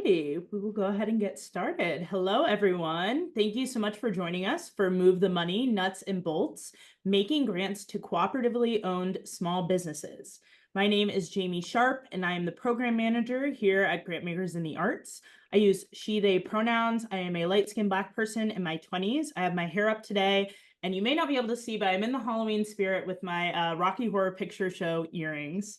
we will go ahead and get started. Hello, everyone. Thank you so much for joining us for Move the Money, Nuts and Bolts, Making Grants to Cooperatively Owned Small Businesses. My name is Jamie Sharp, and I am the program manager here at Grantmakers in the Arts. I use she, they pronouns. I am a light-skinned Black person in my 20s. I have my hair up today, and you may not be able to see, but I'm in the Halloween spirit with my Rocky Horror Picture Show earrings.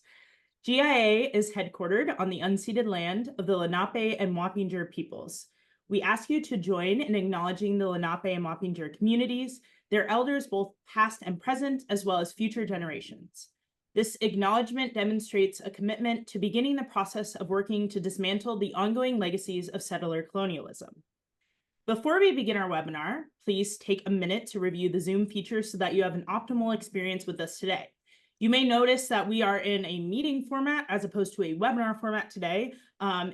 GIA is headquartered on the unceded land of the Lenape and Wappinger peoples. We ask you to join in acknowledging the Lenape and Wappinger communities, their elders both past and present, as well as future generations. This acknowledgement demonstrates a commitment to beginning the process of working to dismantle the ongoing legacies of settler colonialism. Before we begin our webinar, please take a minute to review the Zoom features so that you have an optimal experience with us today. You may notice that we are in a meeting format as opposed to a webinar format today,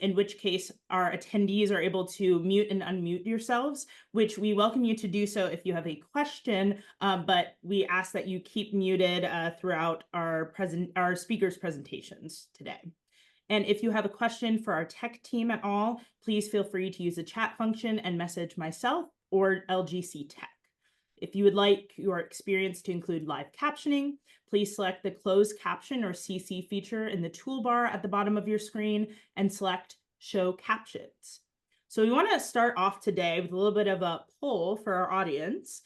in which case our attendees are able to mute and unmute yourselves, which we welcome you to do so if you have a question, but we ask that you keep muted throughout our speakers' presentations today. And if you have a question for our tech team at all, please feel free to use the chat function and message myself or LGC Tech. If you would like your experience to include live captioning, please select the closed caption or CC feature in the toolbar at the bottom of your screen and select show captions. So we want to start off today with a little bit of a poll for our audience.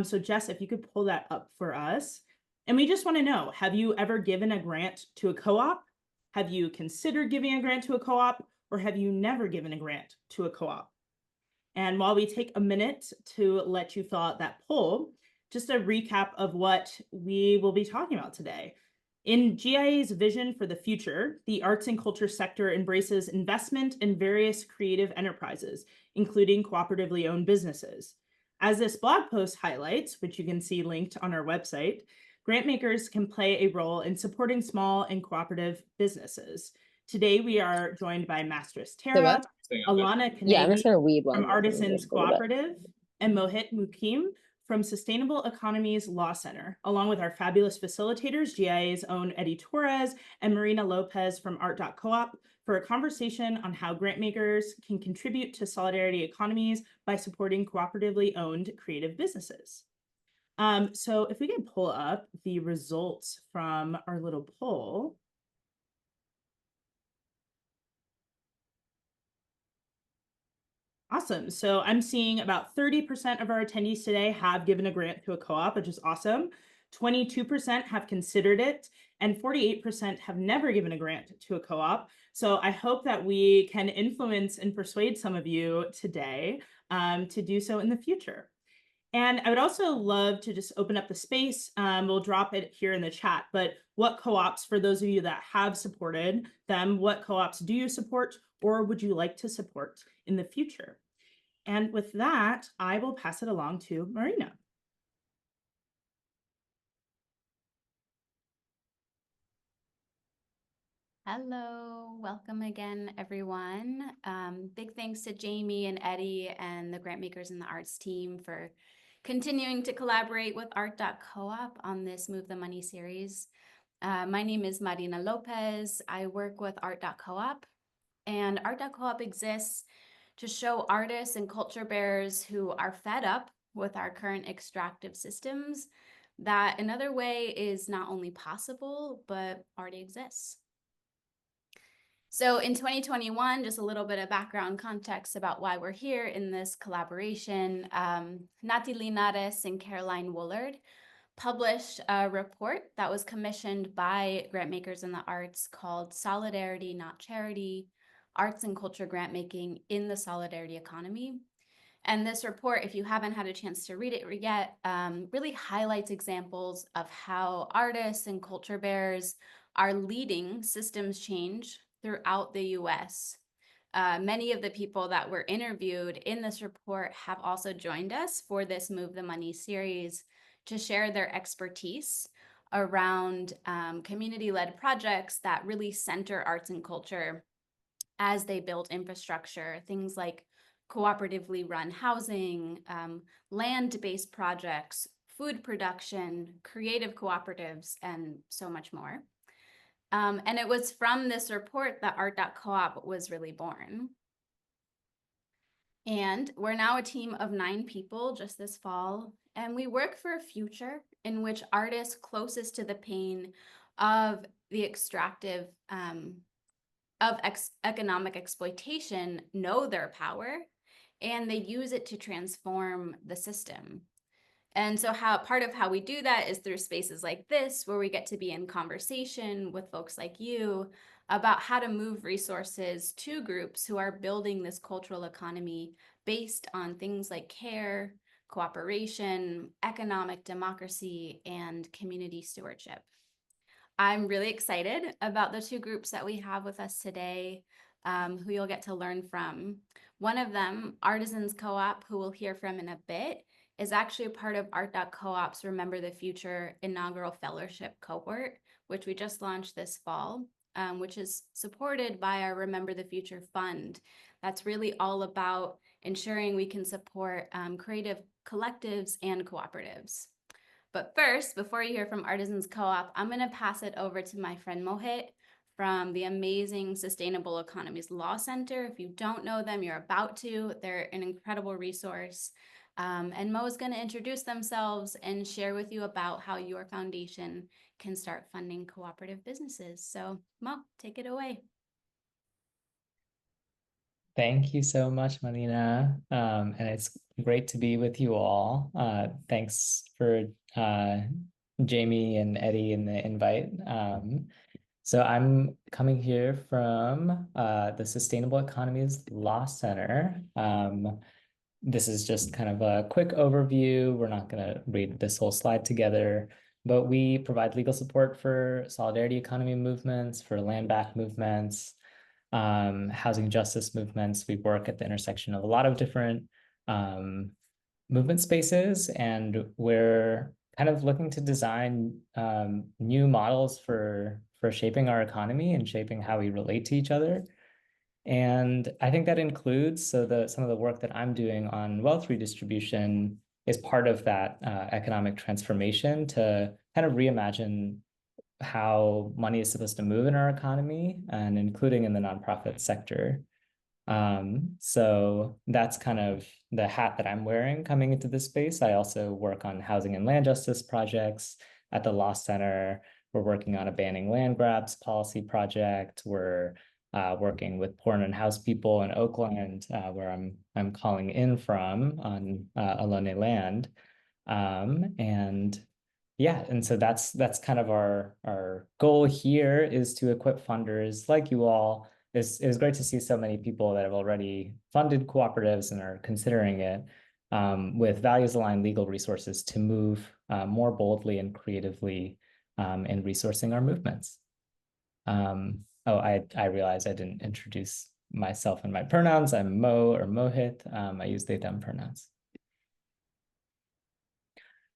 So Jess, if you could pull that up for us. And we just want to know, have you ever given a grant to a co-op? Have you considered giving a grant to a co-op, or have you never given a grant to a co-op? And while we take a minute to let you fill out that poll, just a recap of what we will be talking about today. In GIA's vision for the future, the arts and culture sector embraces investment in various creative enterprises, including cooperatively owned businesses. As this blog post highlights, which you can see linked on our website, grantmakers can play a role in supporting small and cooperative businesses. Today, we are joined by Mastress Tara, Alana Kenagy from Artisans Cooperative, and Mohit Mookim from Sustainable Economies Law Center, along with our fabulous facilitators, GIA's own Eddie Torres and Marina Lopez from Art.coop, for a conversation on how grantmakers can contribute to solidarity economies by supporting cooperatively owned creative businesses. So if we can pull up the results from our little poll. Awesome. So I'm seeing about 30% of our attendees today have given a grant to a co-op, which is awesome. 22% have considered it, and 48% have never given a grant to a co-op. So I hope that we can influence and persuade some of you today to do so in the future. And I would also love to just open up the space. We'll drop it here in the chat, but what co-ops, for those of you that have supported them, what co-ops do you support or would you like to support in the future? And with that, I will pass it along to Marina. Hello, welcome again, everyone. Big thanks to Jamie and Eddie and the Grantmakers and the Arts team for continuing to collaborate with Art.coop on this Move the Money series. My name is Marina Lopez. I work with Art.coop, and Art.coop exists to show artists and culture bearers who are fed up with our current extractive systems that another way is not only possible, but already exists. So in 2021, just a little bit of background context about why we're here in this collaboration. Nati Linares and Caroline Woolard published a report that was commissioned by Grantmakers in the Arts called Solidarity, Not Charity, Arts and Culture Grantmaking in the Solidarity Economy. And this report, if you haven't had a chance to read it yet, really highlights examples of how artists and culture bearers are leading systems change throughout the US. Many of the people that were interviewed in this report have also joined us for this Move the Money series to share their expertise around community-led projects that really center arts and culture as they build infrastructure, things like cooperatively run housing, land-based projects, food production, creative cooperatives, and so much more. And it was from this report that Art.coop was really born. And we're now a team of 9 people just this fall, and we work for a future in which artists closest to the pain of the extractive economic exploitation know their power, and they use it to transform the system. And so part of how we do that is through spaces like this, where we get to be in conversation with folks like you about how to move resources to groups who are building this cultural economy based on things like care, cooperation, economic democracy, and community stewardship. I'm really excited about the 2 groups that we have with us today, who you'll get to learn from. One of them, Artisans Co-op, who we'll hear from in a bit, is actually a part of Art.coop's Remember the Future inaugural fellowship cohort, which we just launched this fall, which is supported by our Remember the Future fund. That's really all about ensuring we can support creative collectives and cooperatives. But first, before you hear from Artisans Co-op, I'm going to pass it over to my friend Mohit from the amazing Sustainable Economies Law Center. If you don't know them, you're about to. They're an incredible resource. And Mo is going to introduce themselves and share with you about how your foundation can start funding cooperative businesses. So Mo, take it away. Thank you so much, Marina. And it's great to be with you all. Thanks for Jamie and Eddie in the invite. So I'm coming here from the Sustainable Economies Law Center. This is just kind of a quick overview. We're not going to read this whole slide together, but we provide legal support for solidarity economy movements, for land back movements, housing justice movements. We work at the intersection of a lot of different movement spaces, and we're kind of looking to design new models for shaping our economy and shaping how we relate to each other. And I think that includes, some of the work that I'm doing on wealth redistribution is part of that economic transformation to kind of reimagine how money is supposed to move in our economy, and including in the nonprofit sector. So that's kind of the hat that I'm wearing coming into this space. I also work on housing and land justice projects at the Law Center. We're working on a banning land grabs policy project. We're working with poor and unhoused people in Oakland, where I'm calling in from on Alana land. And yeah, and so that's kind of our goal here, is to equip funders like you all. It was great to see so many people that have already funded cooperatives and are considering it, with values-aligned legal resources to move more boldly and creatively in resourcing our movements. Oh, I realized I didn't introduce myself and my pronouns. I'm Mo or Mohit. I use they, them pronouns.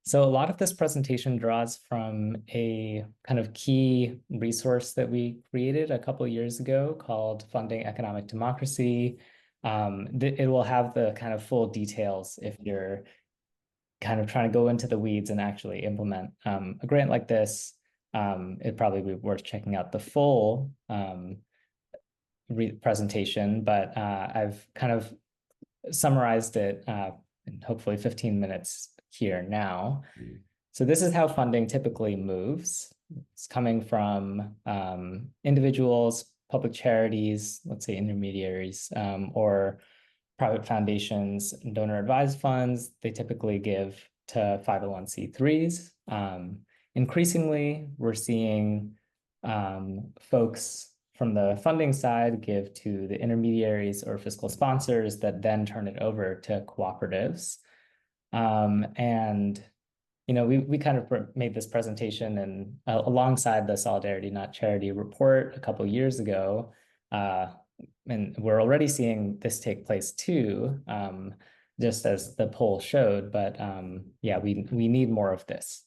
So a lot of this presentation draws from a kind of key resource that we created a couple of years ago called Funding Economic Democracy. It will have the kind of full details if you're kind of trying to go into the weeds and actually implement a grant like this. It'd probably be worth checking out the full presentation, but I've kind of summarized it in hopefully 15 minutes here now. So this is how funding typically moves. It's coming from individuals, public charities, let's say intermediaries, or private foundations, donor advised funds. They typically give to 501c3s. Increasingly, we're seeing folks from the funding side give to the intermediaries or fiscal sponsors that then turn it over to cooperatives. And we kind of made this presentation and alongside the Solidarity Not Charity report a couple of years ago, and we're already seeing this take place too, just as the poll showed. But yeah, we need more of this.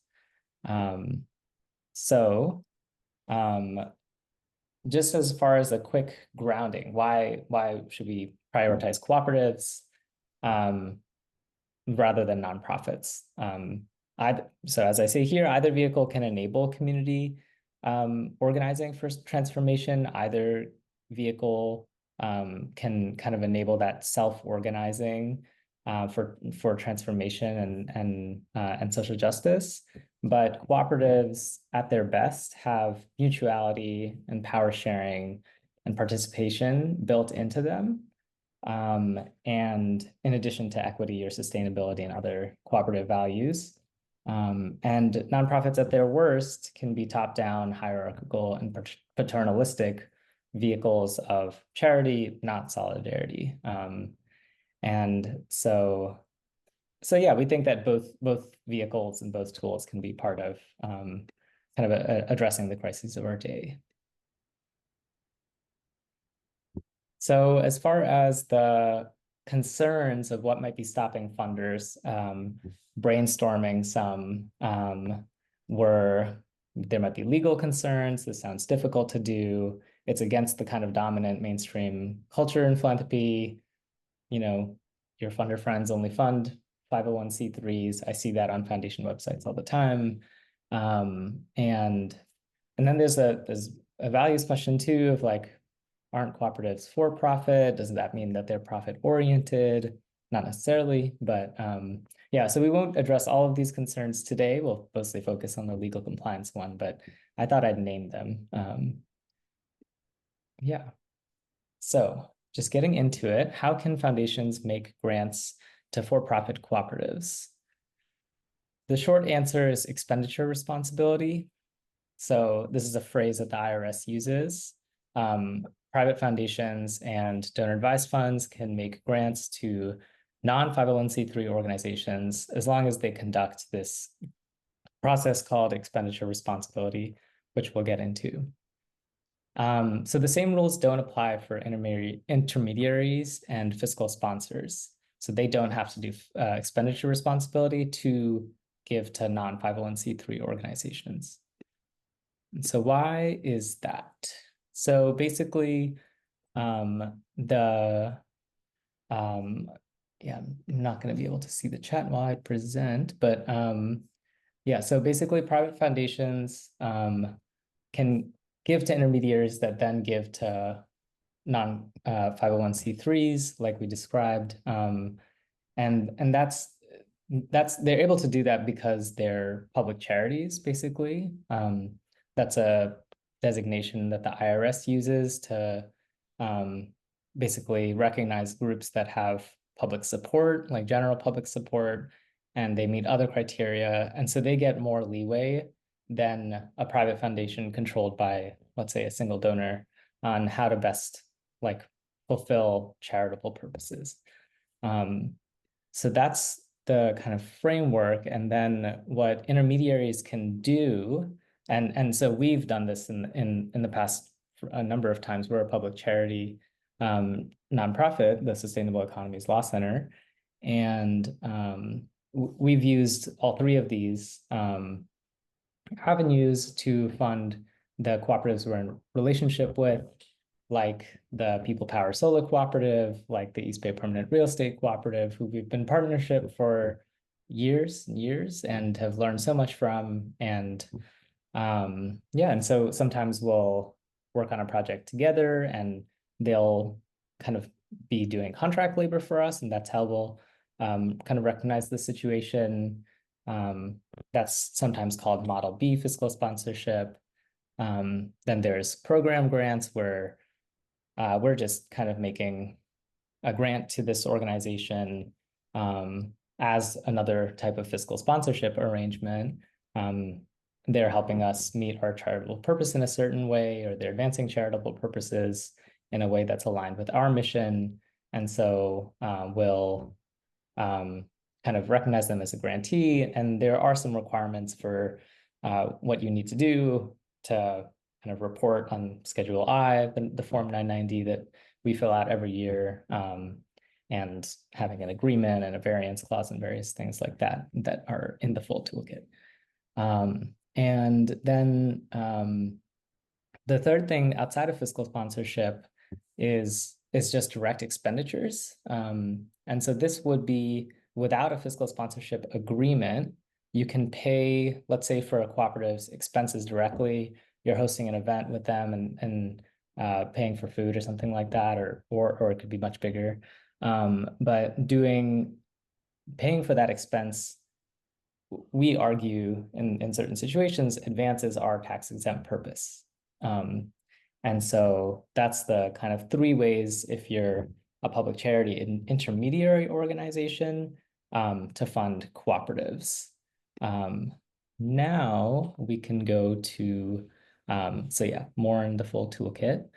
Just as far as a quick grounding, why should we prioritize cooperatives rather than nonprofits? So as I say here, either vehicle can enable community organizing for transformation. Either vehicle can kind of enable that self-organizing for transformation and social justice. But cooperatives at their best have mutuality and power sharing and participation built into them. And in addition to equity or sustainability and other cooperative values. And nonprofits at their worst can be top-down, hierarchical, and paternalistic vehicles of charity, not solidarity. And so yeah, we think that both vehicles and both tools can be part of kind of addressing the crises of our day. So as far as the concerns of what might be stopping funders, brainstorming some were there might be legal concerns. This sounds difficult to do. It's against the kind of dominant mainstream culture in philanthropy. You know, your funder friends only fund 501c3s. I see that on foundation websites all the time. And then there's a values question too of like, aren't cooperatives for profit? Doesn't that mean that they're profit oriented? Not necessarily, but yeah, so we won't address all of these concerns today. We'll mostly focus on the legal compliance one, but I thought I'd name them. Yeah, so just getting into it, how can foundations make grants to for-profit cooperatives? The short answer is expenditure responsibility. So this is a phrase that the IRS uses. Private foundations and donor advised funds can make grants to non-501c3 organizations as long as they conduct this process called expenditure responsibility, which we'll get into. So the same rules don't apply for intermediaries and fiscal sponsors. So they don't have to do expenditure responsibility to give to non-501c3 organizations. And so why is that? So basically, yeah, I'm not going to be able to see the chat while I present, but yeah, so basically private foundations can give to intermediaries that then give to non-501c3s, like we described. And that's they're able to do that because they're public charities, basically. That's a designation that the IRS uses to basically recognize groups that have public support, like general public support, and they meet other criteria. And so they get more leeway than a private foundation controlled by, let's say, a single donor on how to best like fulfill charitable purposes. So that's the kind of framework. And then what intermediaries can do, and so we've done this in the past a number of times. We're a public charity nonprofit, the Sustainable Economies Law Center, and we've used all three of these avenues to fund the cooperatives we're in relationship with, like the People Power Solar Cooperative, like the East Bay Permanent Real Estate Cooperative, who we've been in partnership for years and have learned so much from. And yeah, and so sometimes we'll work on a project together and they'll kind of be doing contract labor for us, and that's how we'll kind of recognize the situation. That's sometimes called Model B fiscal sponsorship. Then there's program grants where we're just kind of making a grant to this organization as another type of fiscal sponsorship arrangement. They're helping us meet our charitable purpose in a certain way, or they're advancing charitable purposes in a way that's aligned with our mission. And so we'll kind of recognize them as a grantee. And there are some requirements for what you need to do to kind of report on Schedule I, the Form 990 that we fill out every year, and having an agreement and a variance clause and various things like that that are in the full toolkit. And then the third thing outside of fiscal sponsorship is just direct expenditures. And so this would be without a fiscal sponsorship agreement, you can pay, let's say for a cooperative's expenses directly. You're hosting an event with them and paying for food or something like that, or it could be much bigger. But paying for that expense, we argue in certain situations, advances our tax-exempt purpose. And so that's the kind of three ways, if you're a public charity and intermediary organization, to fund cooperatives. Now we can go to, so yeah, more in the full toolkit.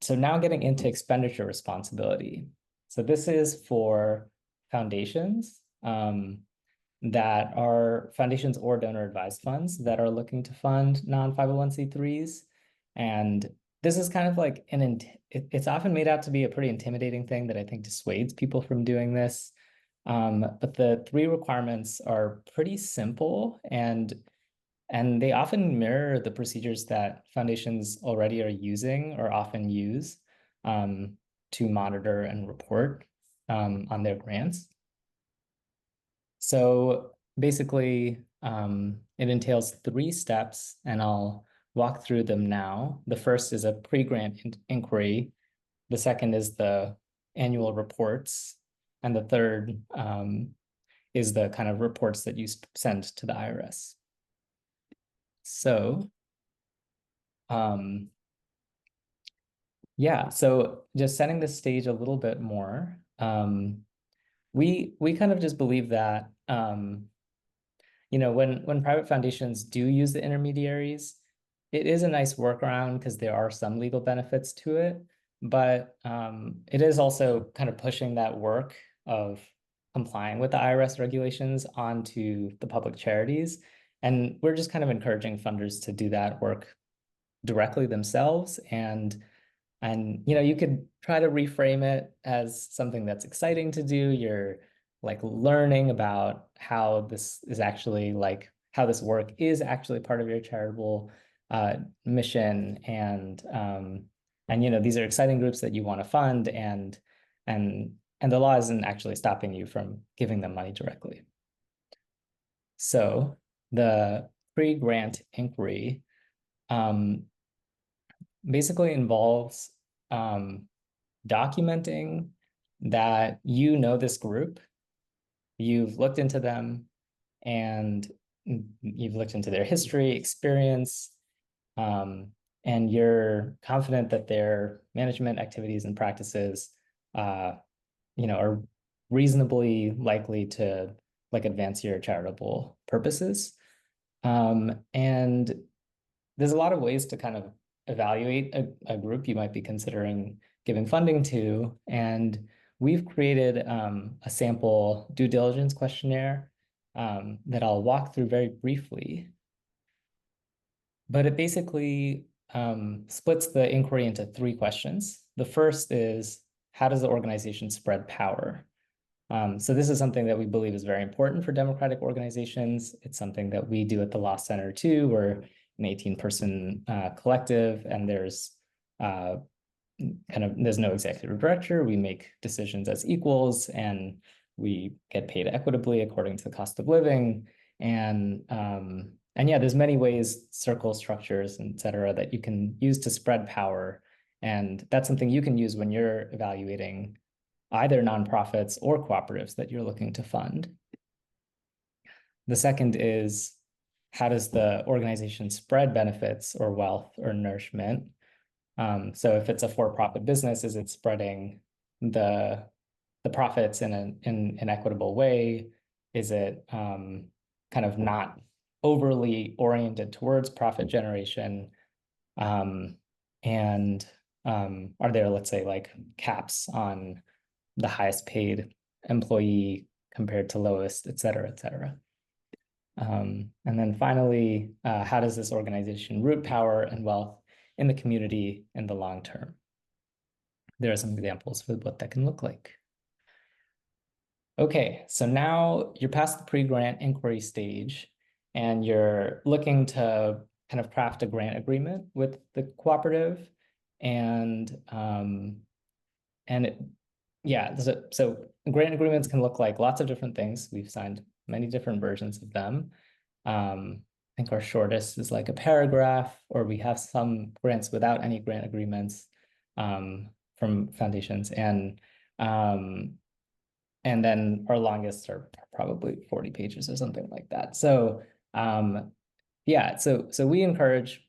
So now getting into expenditure responsibility. So this is for foundations that are foundations or donor advised funds that are looking to fund non-501c3s. And this is kind of like it's often made out to be a pretty intimidating thing that I think dissuades people from doing this. But the three requirements are pretty simple, and they often mirror the procedures that foundations already are using or often use to monitor and report on their grants. So basically, it entails 3 steps, and I'll walk through them now. The first is a pre-grant inquiry. The second is the annual reports. And the third is the kind of reports that you send to the IRS. So, yeah, so just setting the stage a little bit more, we kind of just believe that, you know, when private foundations do use the intermediaries, it is a nice workaround because there are some legal benefits to it, but it is also kind of pushing that work of complying with the IRS regulations onto the public charities. And we're just kind of encouraging funders to do that work directly themselves. And you know, you could try to reframe it as something that's exciting to do. You're like learning about how this is actually like how this work is actually part of your charitable mission, and you know, these are exciting groups that you want to fund, and the law isn't actually stopping you from giving them money directly. So the pre-grant inquiry basically involves documenting that you know this group, you've looked into them, and you've looked into their history, experience, and you're confident that their management activities and practices, you know, are reasonably likely to like advance your charitable purposes. And there's a lot of ways to kind of evaluate a group you might be considering giving funding to. And we've created a sample due diligence questionnaire that I'll walk through very briefly. But it basically splits the inquiry into 3 questions. The first is, how does the organization spread power? So this is something that we believe is very important for democratic organizations. It's something that we do at the Law Center too. We're an 18-person collective, and there's there's no executive director. We make decisions as equals, and we get paid equitably according to the cost of living. And yeah, there's many ways, circle structures, et cetera, that you can use to spread power. And that's something you can use when you're evaluating either nonprofits or cooperatives that you're looking to fund. The second is, how does the organization spread benefits or wealth or nourishment? So if it's a for-profit business, is it spreading the profits in an equitable way? Is it kind of not overly oriented towards profit generation? And are there, let's say, like caps on the highest paid employee compared to lowest, et cetera, et cetera. And then finally, how does this organization root power and wealth in the community in the long term? There are some examples for what that can look like. Okay, so now you're past the pre-grant inquiry stage, and you're looking to kind of craft a grant agreement with the cooperative. And yeah, so grant agreements can look like lots of different things. We've signed many different versions of them. think our shortest is like a paragraph, or we have some grants without any grant agreements from foundations, and then our longest are probably 40 pages or something like that. So yeah, so we encourage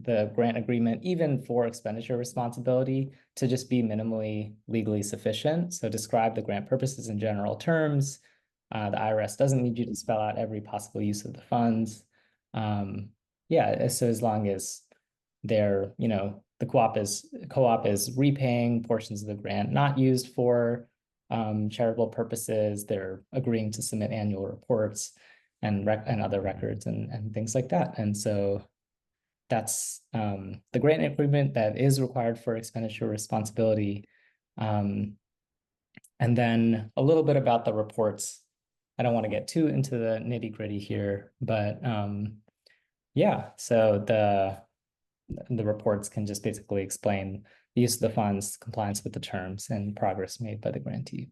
the grant agreement, even for expenditure responsibility, to just be minimally legally sufficient. So describe the grant purposes in general terms. The IRS doesn't need you to spell out every possible use of the funds. Yeah, so as long as they're, the co-op is repaying portions of the grant not used for charitable purposes, they're agreeing to submit annual reports and other records and things like that. And so that's the grant agreement that is required for expenditure responsibility. And then a little bit about the reports. I don't want to get too into the nitty-gritty here, but yeah, so the reports can just basically explain the use of the funds, compliance with the terms, and progress made by the grantee.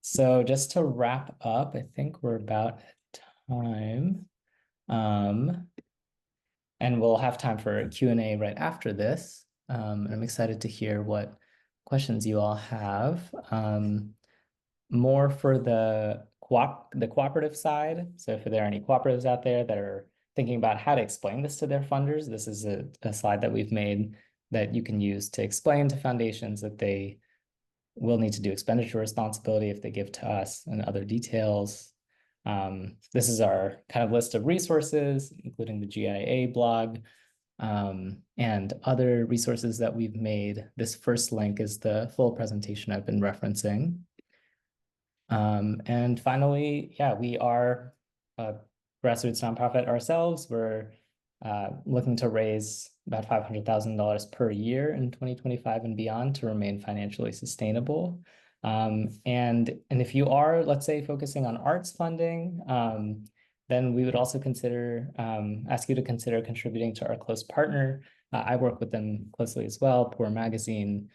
So just to wrap up, I think we're about at time. And we'll have time for a Q&A right after this. And I'm excited to hear what questions you all have. More for the cooperative side. So if there are any cooperatives out there that are thinking about how to explain this to their funders, this is a slide that we've made that you can use to explain to foundations that they will need to do expenditure responsibility if they give to us, and other details. This is our kind of list of resources, including the GIA blog, and other resources that we've made. This first link is the full presentation I've been referencing. And finally, yeah, we are a grassroots nonprofit ourselves. We're looking to raise about $500,000 per year in 2025 and beyond to remain financially sustainable. And if you are, let's say, focusing on arts funding, then we would also ask you to consider contributing to our close partner. I work with them closely as well, Poor Magazine.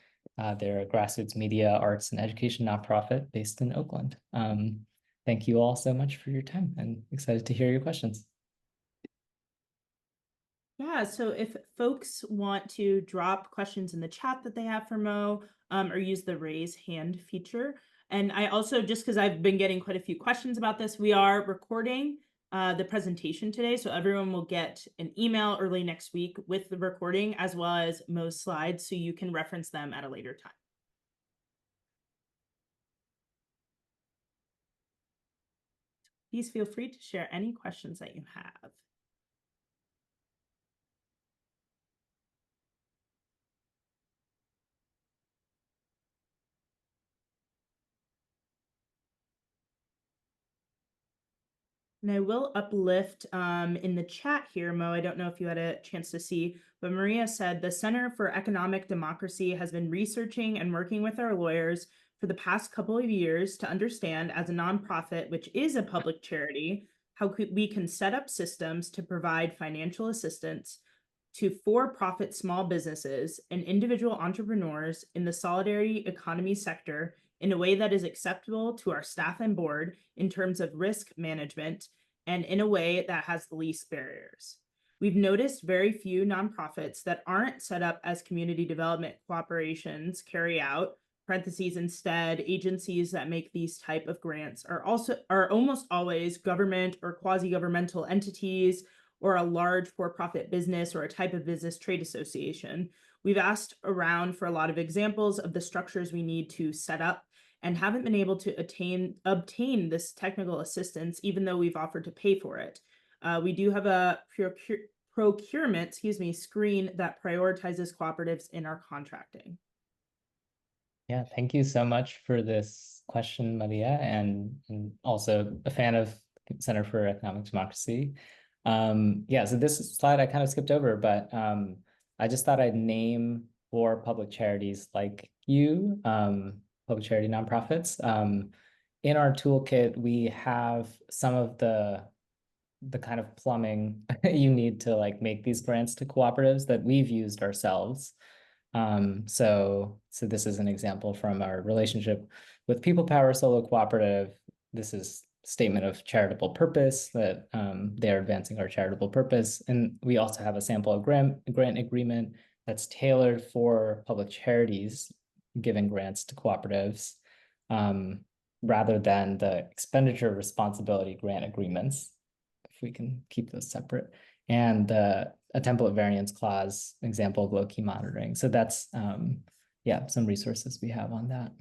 They're a grassroots media, arts, and education nonprofit based in Oakland. Thank you all so much for your time, and excited to hear your questions. Yeah, so if folks want to drop questions in the chat that they have for Mo, or use the raise hand feature. And I also, just because I've been getting quite a few questions about this, we are recording the presentation today. So everyone will get an email early next week with the recording, as well as Mo's slides, so you can reference them at a later time. Please feel free to share any questions that you have. And I will uplift in the chat here, Mo, I don't know if you had a chance to see, but Maria said the Center for Economic Democracy has been researching and working with our lawyers for the past couple of years to understand, as a nonprofit, which is a public charity, how we can set up systems to provide financial assistance to for-profit small businesses and individual entrepreneurs in the solidarity economy sector in a way that is acceptable to our staff and board in terms of risk management, and in a way that has the least barriers. We've noticed very few nonprofits that aren't set up as community development cooperations carry out, parentheses, instead, agencies that make these type of grants are almost always government or quasi-governmental entities, or a large for-profit business, or a type of business trade association. We've asked around for a lot of examples of the structures we need to set up, and haven't been able to obtain this technical assistance, even though we've offered to pay for it. We do have a procurement, screen that prioritizes cooperatives in our contracting. Yeah, thank you so much for this question, Maria, and also a fan of Center for Economic Democracy. Yeah, so this slide I kind of skipped over, but I just thought I'd name 4 public charities like you, public charity nonprofits. In our toolkit, we have some of the kind of plumbing you need to like make these grants to cooperatives that we've used ourselves. So this is an example from our relationship with People Power Solo Cooperative. This is statement of charitable purpose that they're advancing our charitable purpose. And we also have a sample of grant agreement that's tailored for public charities giving grants to cooperatives, rather than the expenditure responsibility grant agreements, if we can keep those separate, and a template variance clause example of low-key monitoring. So that's, yeah, some resources we have on that.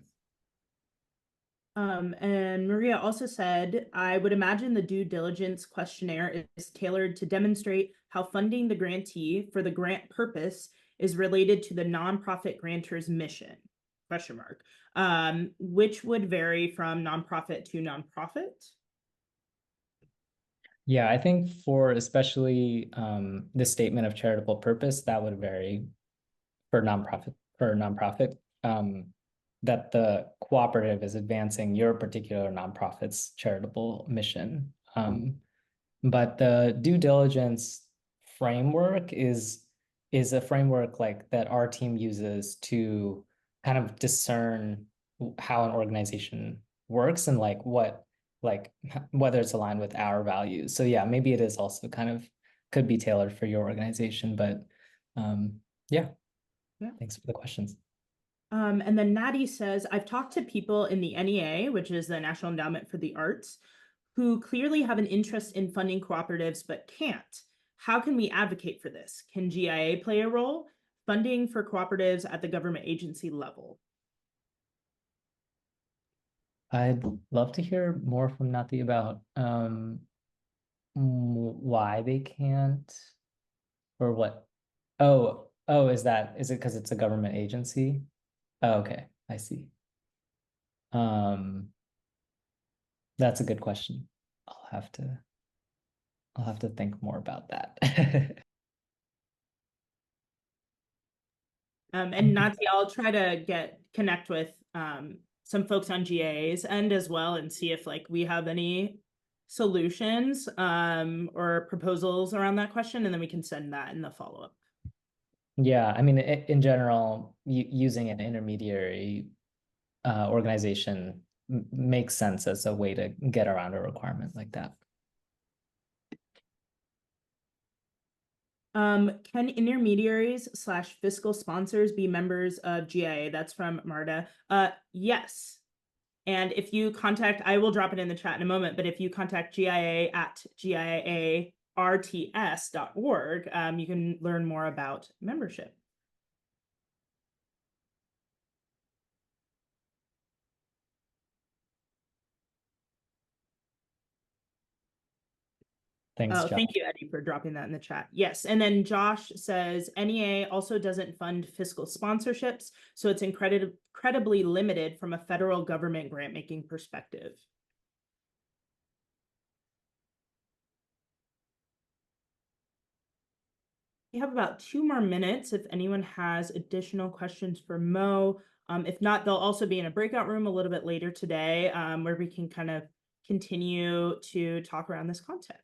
And Maria also said, I would imagine the due diligence questionnaire is tailored to demonstrate how funding the grantee for the grant purpose is related to the nonprofit grantor's mission, question mark, which would vary from nonprofit to nonprofit. Yeah, I think for especially the statement of charitable purpose, that would vary for nonprofit, that the cooperative is advancing your particular nonprofit's charitable mission. But the due diligence framework is a framework like that our team uses to kind of discern how an organization works and like whether it's aligned with our values. So yeah, maybe it is also kind of could be tailored for your organization, but yeah. Thanks for the questions. And then Natty says, I've talked to people in the NEA, which is the National Endowment for the Arts, who clearly have an interest in funding cooperatives but can't. How can we advocate for this? Can GIA play a role? Funding for cooperatives at the government agency level? I'd love to hear more from Nati about why they can't, or what. Oh, is it because it's a government agency? Oh, okay, I see. That's a good question. I'll have to think more about that. And Nazi, I'll try to connect with some folks on GAA's end as well and see if like we have any solutions or proposals around that question, and then we can send that in the follow-up. Yeah, I mean, in general, using an intermediary organization makes sense as a way to get around a requirement like that. Can intermediaries / fiscal sponsors be members of GIA? That's from Marta. Yes. And if you contact, I will drop it in the chat in a moment, but if you contact GIA at giarts.org, you can learn more about membership. Thanks, Josh. Thank you, Eddie, for dropping that in the chat. Yes, and then Josh says NEA also doesn't fund fiscal sponsorships, so it's incredibly limited from a federal government grant-making perspective. We have about 2 more minutes if anyone has additional questions for Mo. If not, they'll also be in a breakout room a little bit later today where we can kind of continue to talk around this concept.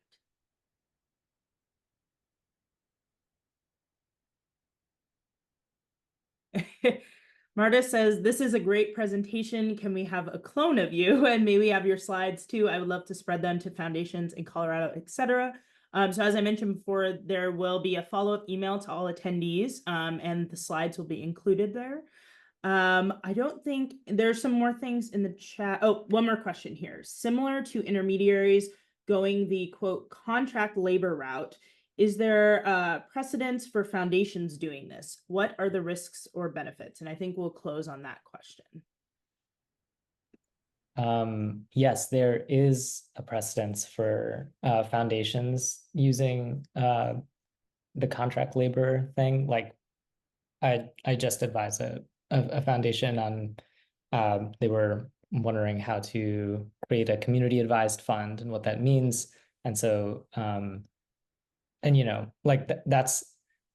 Marta says, this is a great presentation. Can we have a clone of you? And maybe have your slides too. I would love to spread them to foundations in Colorado, etc. So as I mentioned before, there will be a follow-up email to all attendees and the slides will be included there. I don't think there's some more things in the chat. Oh, one more question here. Similar to intermediaries going the quote contract labor route, is there precedence for foundations doing this? What are the risks or benefits? And I think we'll close on that question. Yes, there is a precedence for foundations using the contract labor thing. Like I just advised a foundation on, they were wondering how to create a community advised fund and what that means. And so, and you know, like that's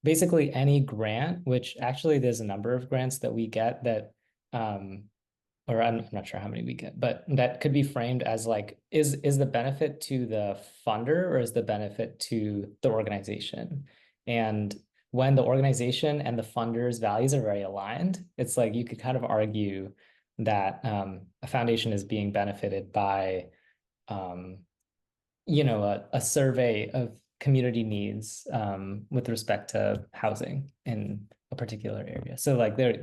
basically any grant, which actually there's a number of grants that we get that, or I'm not sure how many we get, but that could be framed as like, is the benefit to the funder or is the benefit to the organization? And when the organization and the funder's values are very aligned, it's like you could kind of argue that a foundation is being benefited by a survey of community needs with respect to housing in a particular area. So like there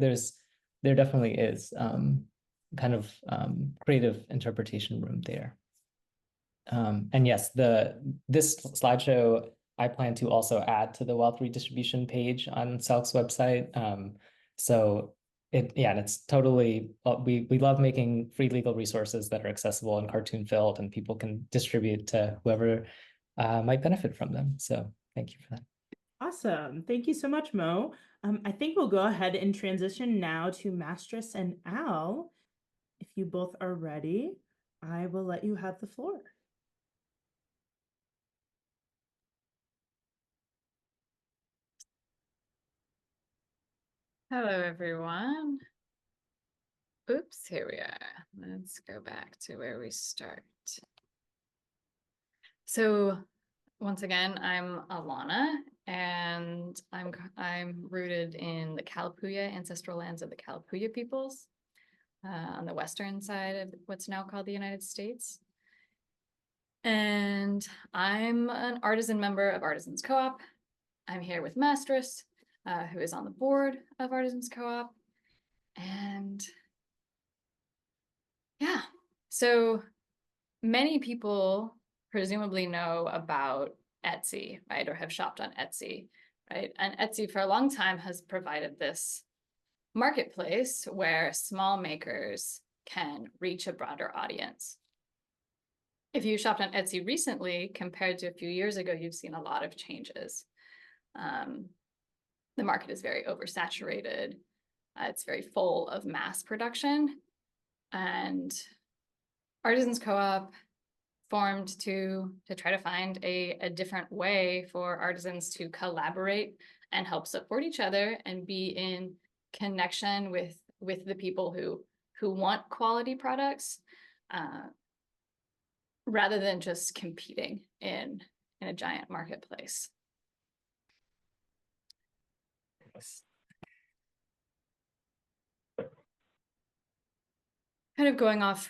definitely is kind of creative interpretation room there. And yes, this slideshow I plan to also add to the wealth redistribution page on SELC's website. So it's totally, we love making free legal resources that are accessible and cartoon filled, and people can distribute to whoever might benefit from them. So thank you for that. Awesome. Thank you so much, Mo. I think we'll go ahead and transition now to Mastress and Al. If you both are ready, I will let you have the floor. Hello, everyone. Oops, here we are. Let's go back to where we start. So once again, I'm Alana, and I'm rooted in the Kalapuya ancestral lands of the Kalapuya peoples on the western side of what's now called the United States. And I'm an artisan member of Artisans Co-op. I'm here with Mastress, who is on the board of Artisans Co-op. And yeah, so many people presumably know about Etsy, right? Or have shopped on Etsy, right? And Etsy for a long time has provided this marketplace where small makers can reach a broader audience. If you shopped on Etsy recently, compared to a few years ago, you've seen a lot of changes. The market is very oversaturated. It's very full of mass production. And Artisans Co-op formed to try to find a different way for artisans to collaborate and help support each other and be in connection with the people who want quality products, rather than just competing in a giant marketplace. Kind of going off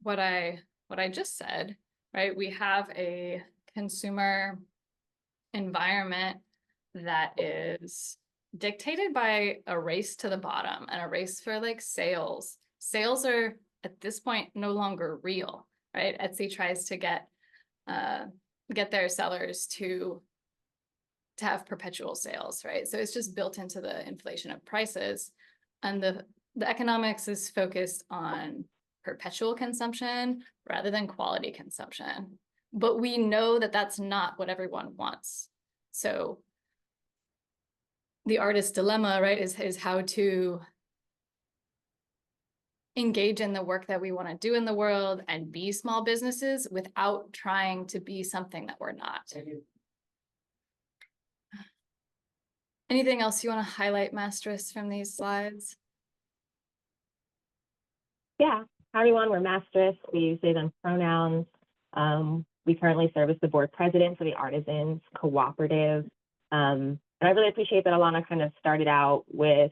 what I just said, right? We have a consumer environment that is dictated by a race to the bottom and a race for like sales. Sales are at this point no longer real, right? Etsy tries to get their sellers to have perpetual sales, right? So it's just built into the inflation of prices, and the economics is focused on perpetual consumption rather than quality consumption. But we know that that's not what everyone wants. So the artist's dilemma, right, is how to engage in the work that we want to do in the world and be small businesses without trying to be something that we're not. Anything else you want to highlight, Mastress, from these slides? Yeah. Hi, everyone. We're Mastress. We use they, them pronouns. We currently serve as the board president for the Artisans Cooperative. And I really appreciate that Alana kind of started out with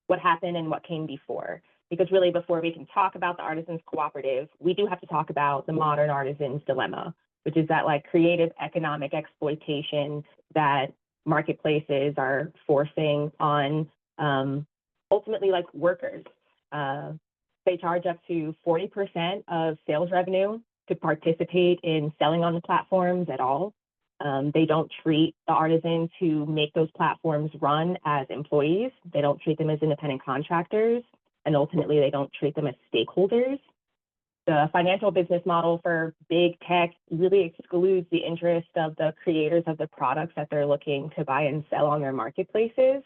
what happened and what came before. Because really, before we can talk about the Artisans Cooperative, we do have to talk about the modern artisan's dilemma, which is that like creative economic exploitation that marketplaces are forcing on ultimately like workers. They charge up to 40% of sales revenue to participate in selling on the platforms at all. They don't treat the artisans who make those platforms run as employees. They don't treat them as independent contractors, and ultimately they don't treat them as stakeholders. The financial business model for big tech really excludes the interest of the creators of the products that they're looking to buy and sell on their marketplaces.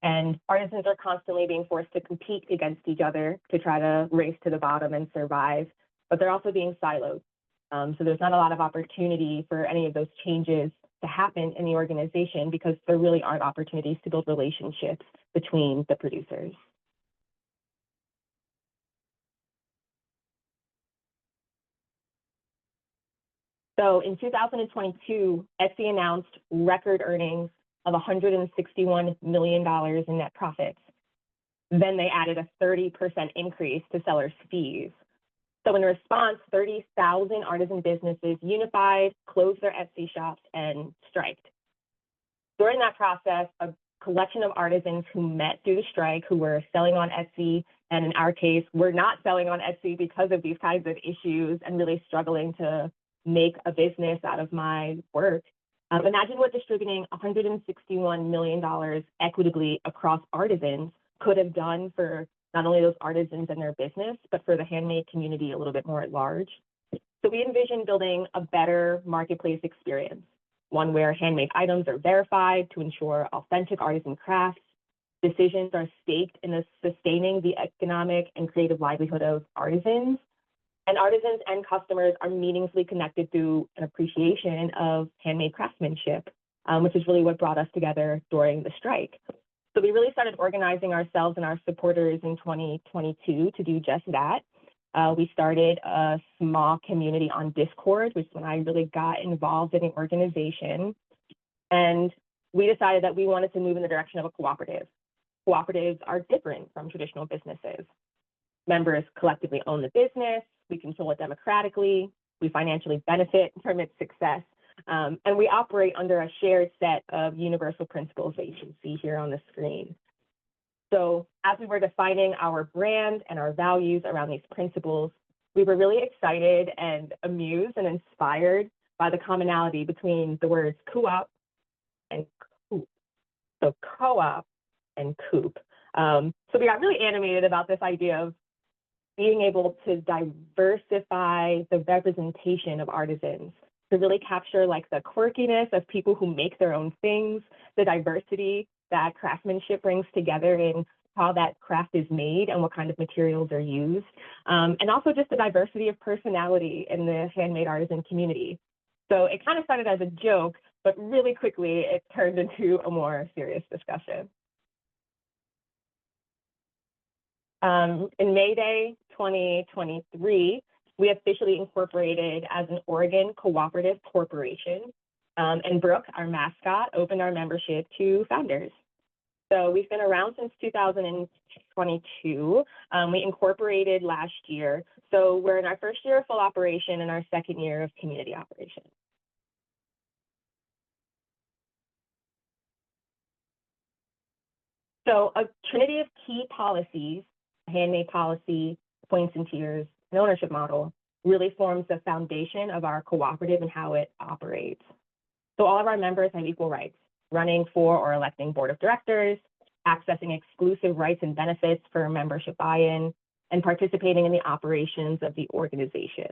And artisans are constantly being forced to compete against each other to try to race to the bottom and survive, but they're also being siloed. So there's not a lot of opportunity for any of those changes to happen in the organization because there really aren't opportunities to build relationships between the producers. So in 2022, Etsy announced record earnings of $161 million in net profits. Then they added a 30% increase to sellers' fees. So in response, 30,000 artisan businesses unified, closed their Etsy shops, and striked. During that process, a collection of artisans who met through the strike, who were selling on Etsy, and in our case, were not selling on Etsy because of these kinds of issues and really struggling to make a business out of my work. Imagine what distributing $161 million equitably across artisans could have done for not only those artisans and their business, but for the handmade community a little bit more at large. So we envision building a better marketplace experience, one where handmade items are verified to ensure authentic artisan crafts. Decisions are staked in sustaining the economic and creative livelihood of artisans. And artisans and customers are meaningfully connected through an appreciation of handmade craftsmanship, which is really what brought us together during the strike. So we really started organizing ourselves and our supporters in 2022 to do just that. We started a small community on Discord, which is when I really got involved in the organization. And we decided that we wanted to move in the direction of a cooperative. Cooperatives are different from traditional businesses. Members collectively own the business, we control it democratically, we financially benefit from its success, and we operate under a shared set of universal principles that you can see here on the screen. So as we were defining our brand and our values around these principles, we were really excited and amused and inspired by the commonality between the words co-op and coop. So co-op and coop. So we got really animated about this idea of being able to diversify the representation of artisans, to really capture like the quirkiness of people who make their own things, the diversity that craftsmanship brings together in how that craft is made and what kind of materials are used, and also just the diversity of personality in the handmade artisan community. So it kind of started as a joke, but really quickly it turned into a more serious discussion. In May Day 2023, we officially incorporated as an Oregon cooperative corporation, and Brooke, our mascot, opened our membership to founders. So we've been around since 2022. We incorporated last year. So we're in our first year of full operation and our second year of community operation. So a trinity of key policies, handmade policy, points and tiers, and ownership model really forms the foundation of our cooperative and how it operates. So all of our members have equal rights, running for or electing board of directors, accessing exclusive rights and benefits for membership buy-in, and participating in the operations of the organization.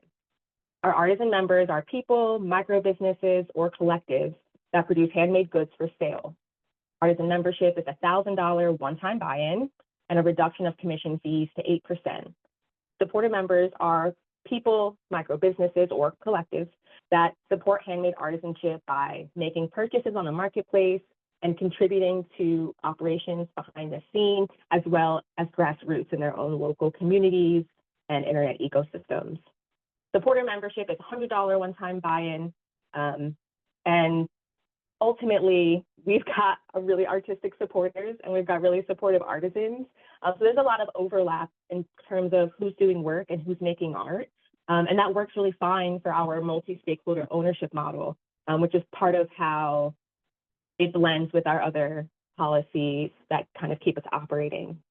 Our artisan members are people, micro businesses, or collectives that produce handmade goods for sale. Artisan membership is a $1,000 one-time buy-in and a reduction of commission fees to 8%. Supporter members are people, micro businesses, or collectives that support handmade artisanship by making purchases on the marketplace and contributing to operations behind the scene, as well as grassroots in their own local communities and internet ecosystems. Supporter membership is $100 one-time buy-in, and ultimately, we've got a really artistic supporters and we've got really supportive artisans. So there's a lot of overlap in terms of who's doing work and who's making art. And that works really fine for our multi-stakeholder ownership model, which is part of how it blends with our other policies that kind of keep us operating.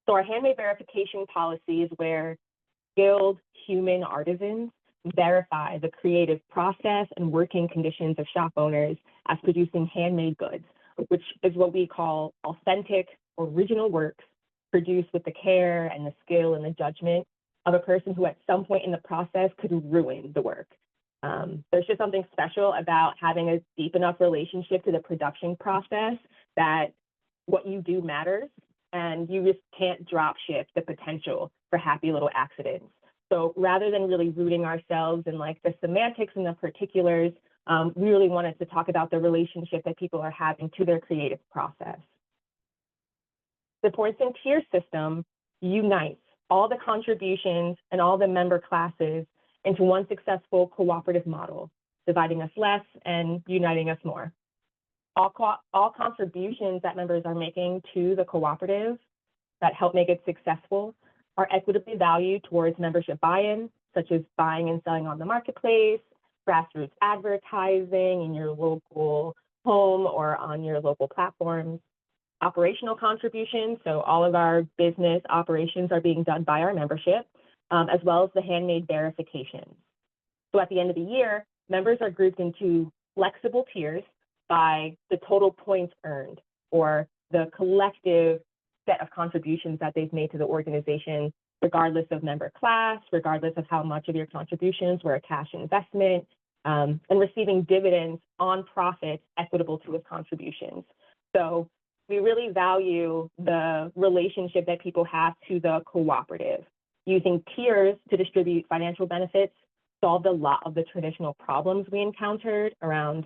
So our handmade verification policy is where skilled human artisans verify the creative process and working conditions of shop owners as producing handmade goods, which is what we call authentic, original works produced with the care and the skill and the judgment of a person who at some point in the process could ruin the work. There's just something special about having a deep enough relationship to the production process that what you do matters, and you just can't drop ship the potential for happy little accidents. So rather than really rooting ourselves in like the semantics and the particulars, we really wanted to talk about the relationship that people are having to their creative process. The points and tier system unites all the contributions and all the member classes into one successful cooperative model, dividing us less and uniting us more. All contributions that members are making to the cooperative that help make it successful are equitably valued towards membership buy-in, such as buying and selling on the marketplace, grassroots advertising in your local home or on your local platforms, operational contributions, so all of our business operations are being done by our membership, as well as the handmade verifications. So at the end of the year, members are grouped into flexible tiers by the total points earned or the collective set of contributions that they've made to the organization, regardless of member class, regardless of how much of your contributions were a cash investment, and receiving dividends on profits equitable to those contributions. So we really value the relationship that people have to the cooperative. Using tiers to distribute financial benefits solved a lot of the traditional problems we encountered around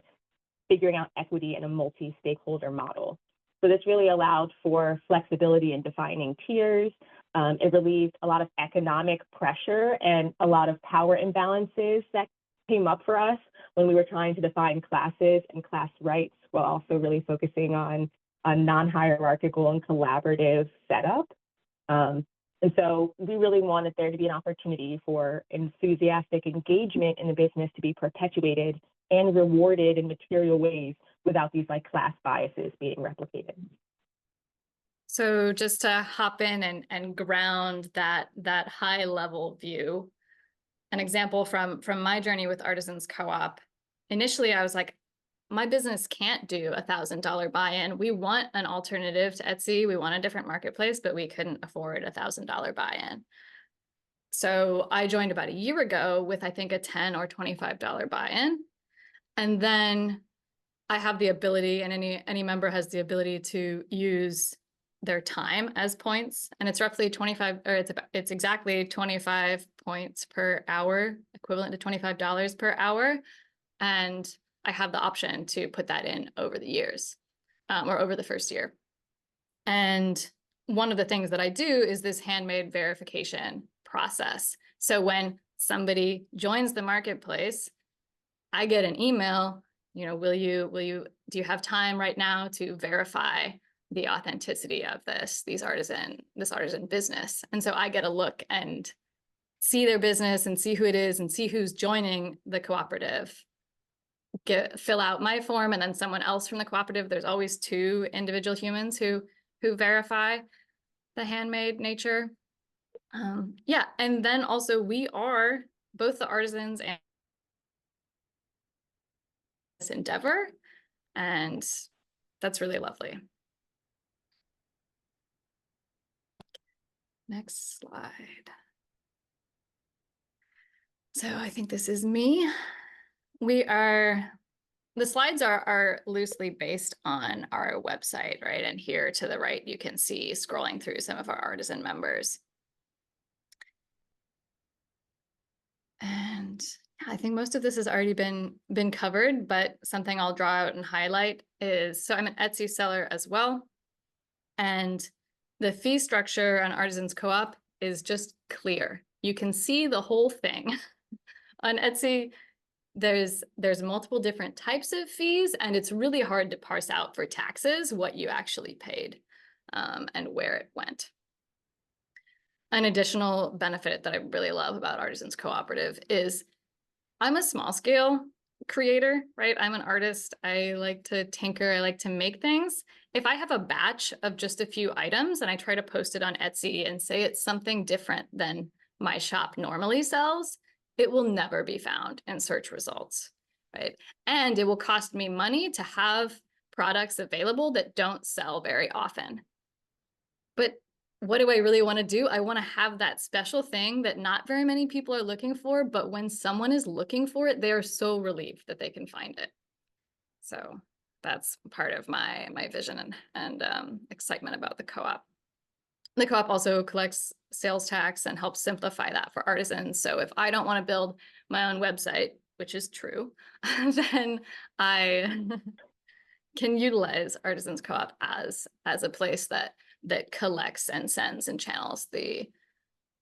figuring out equity in a multi-stakeholder model. So this really allowed for flexibility in defining tiers. It relieved a lot of economic pressure and a lot of power imbalances that came up for us when we were trying to define classes and class rights, while also really focusing on a non-hierarchical and collaborative setup. And so we really wanted there to be an opportunity for enthusiastic engagement in the business to be perpetuated and rewarded in material ways without these like class biases being replicated. So just to hop in and ground that high level view, an example from my journey with Artisans Co-op, initially I was like, my business can't do $1,000 buy-in. We want an alternative to Etsy. We want a different marketplace, but we couldn't afford $1,000 buy-in. So I joined about a year ago with, I think, a $10 or $25 buy-in. And then I have the ability, and any member has the ability to use their time as points. And it's roughly 25, or it's exactly 25 points per hour, equivalent to $25 per hour. And I have the option to put that in over the years, or over the first year. And one of the things that I do is this handmade verification process. So when somebody joins the marketplace, I get an email, you know, do you have time right now to verify the authenticity of this artisan business? And so I get a look and see their business and see who it is and see who's joining the cooperative. Fill out my form, and then someone else from the cooperative. There's always two individual humans who verify the handmade nature. Yeah, and then also we are both the artisans and this endeavor, and that's really lovely. Next slide. So I think this is me. The slides are loosely based on our website, right? And here to the right, you can see scrolling through some of our artisan members. And I think most of this has already been covered, but something I'll draw out and highlight is, so I'm an Etsy seller as well. And the fee structure on Artisans Co-op is just clear. You can see the whole thing. On Etsy, there's multiple different types of fees, and it's really hard to parse out for taxes what you actually paid and where it went. An additional benefit that I really love about Artisans Cooperative is I'm a small scale creator, right? I'm an artist. I like to tinker. I like to make things. If I have a batch of just a few items and I try to post it on Etsy and say it's something different than my shop normally sells, it will never be found in search results, right? And it will cost me money to have products available that don't sell very often. But what do I really want to do? I want to have that special thing that not very many people are looking for, but when someone is looking for it, they are so relieved that they can find it. So that's part of my vision and excitement about the co-op. The co-op also collects sales tax and helps simplify that for artisans. So if I don't want to build my own website, which is true, then I can utilize Artisans Co-op as a place that collects and sends and channels the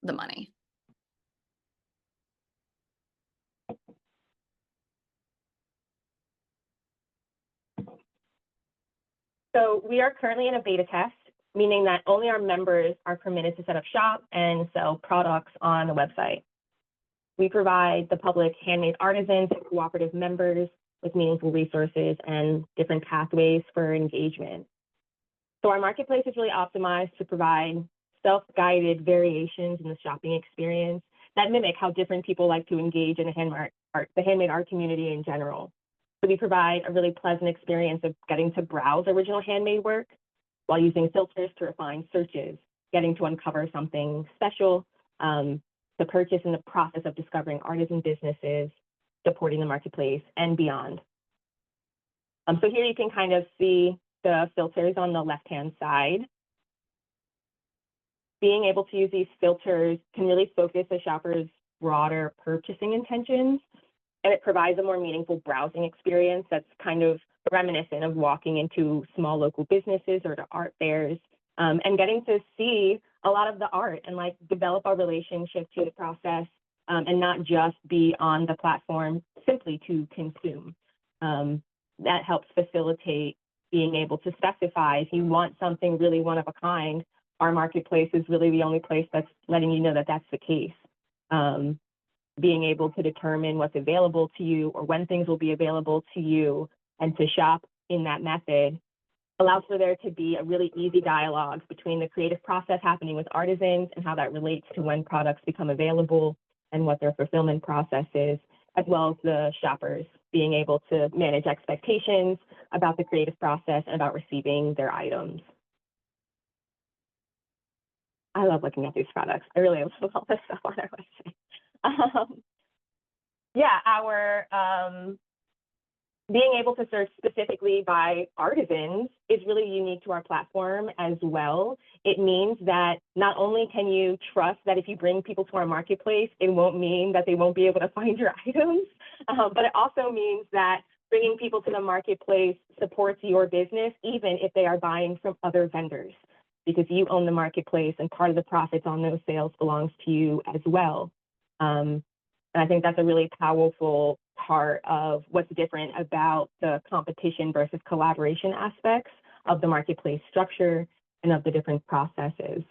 money. So we are currently in a beta test meaning that only our members are permitted to set up shop and sell products on the website. We provide the public handmade artisans and cooperative members with meaningful resources and different pathways for engagement. So our marketplace is really optimized to provide self-guided variations in the shopping experience that mimic how different people like to engage in the handmade art community in general. So we provide a really pleasant experience of getting to browse original handmade work while using filters to refine searches, getting to uncover something special, to purchase in the process of discovering artisan businesses, supporting the marketplace, and beyond. So here you can kind of see the filters on the left-hand side. Being able to use these filters can really focus a shopper's broader purchasing intentions, and it provides a more meaningful browsing experience that's kind of reminiscent of walking into small local businesses or to art fairs, and getting to see a lot of the art and like develop a relationship to the process, and not just be on the platform simply to consume. That helps facilitate being able to specify if you want something really one of a kind. Our marketplace is really the only place that's letting you know that that's the case. Being able to determine what's available to you or when things will be available to you and to shop in that method allows for there to be a really easy dialogue between the creative process happening with artisans and how that relates to when products become available and what their fulfillment process is, as well as the shoppers being able to manage expectations about the creative process and about receiving their items. I love looking at these products. I really love all this stuff on our website. Yeah, our being able to search specifically by artisans is really unique to our platform as well. It means that not only can you trust that if you bring people to our marketplace, it won't mean that they won't be able to find your items, but it also means that bringing people to the marketplace supports your business, even if they are buying from other vendors, because you own the marketplace and part of the profits on those sales belongs to you as well. And I think that's a really powerful part of what's different about the competition versus collaboration aspects of the marketplace structure and of the different processes.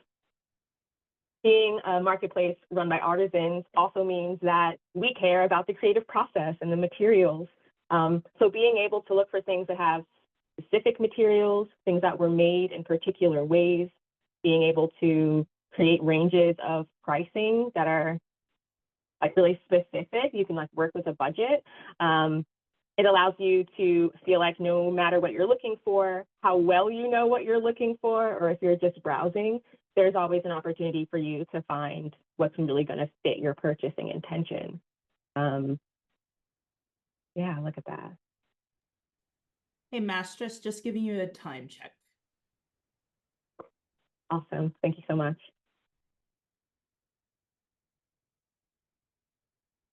Being a marketplace run by artisans also means that we care about the creative process and the materials. So being able to look for things that have specific materials, things that were made in particular ways, being able to create ranges of pricing that are like really specific, you can like work with a budget. It allows you to feel like no matter what you're looking for, how well you know what you're looking for, or if you're just browsing, there's always an opportunity for you to find what's really going to fit your purchasing intention. Yeah, look at that. Hey, Mastress, just giving you a time check. Awesome. Thank you so much.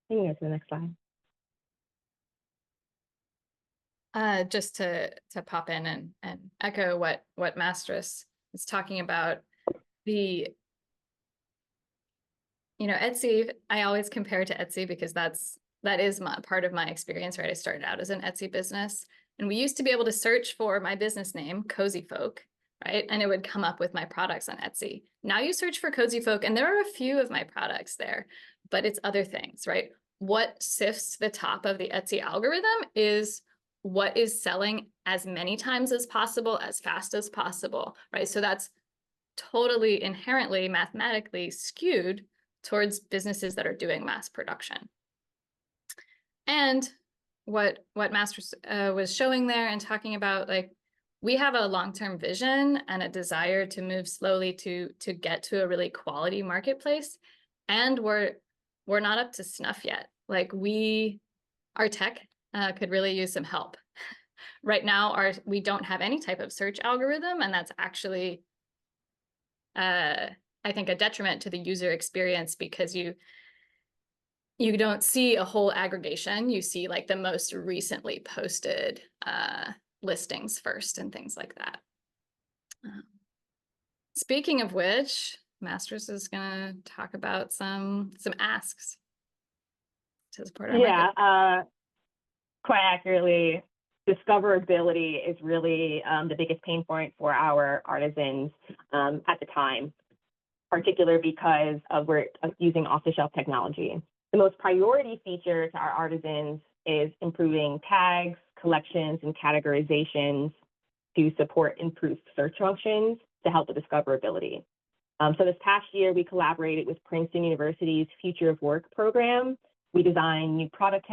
You can go to the next slide. Just to pop in and echo what Mastress is talking about, Etsy, I always compare to Etsy because that is part of my experience, right? I started out as an Etsy business, and we used to be able to search for my business name, Cozy Folk, right? And it would come up with my products on Etsy. Now you search for Cozy Folk, and there are a few of my products there, but it's other things, right? What sifts to the top of the Etsy algorithm is what is selling as many times as possible, as fast as possible, right? So that's totally inherently mathematically skewed towards businesses that are doing mass production. And what Mastress was showing there and talking about, like, we have a long-term vision and a desire to move slowly to get to a really quality marketplace, and we're not up to snuff yet. Like, our tech could really use some help. Right now, we don't have any type of search algorithm, and that's actually, I think, a detriment to the user experience, because you don't see a whole aggregation. You see like the most recently posted listings first and things like that. Speaking of which, Mastress is gonna talk about some asks to support our market. Quite accurately, discoverability is really the biggest pain point for our artisans at the time, particularly because we're using off-the-shelf technology. The most priority feature to our artisans is improving tags, collections, and categorizations to support improved search functions to help with discoverability. So this past year, we collaborated with Princeton University's Future of Work program. We designed new product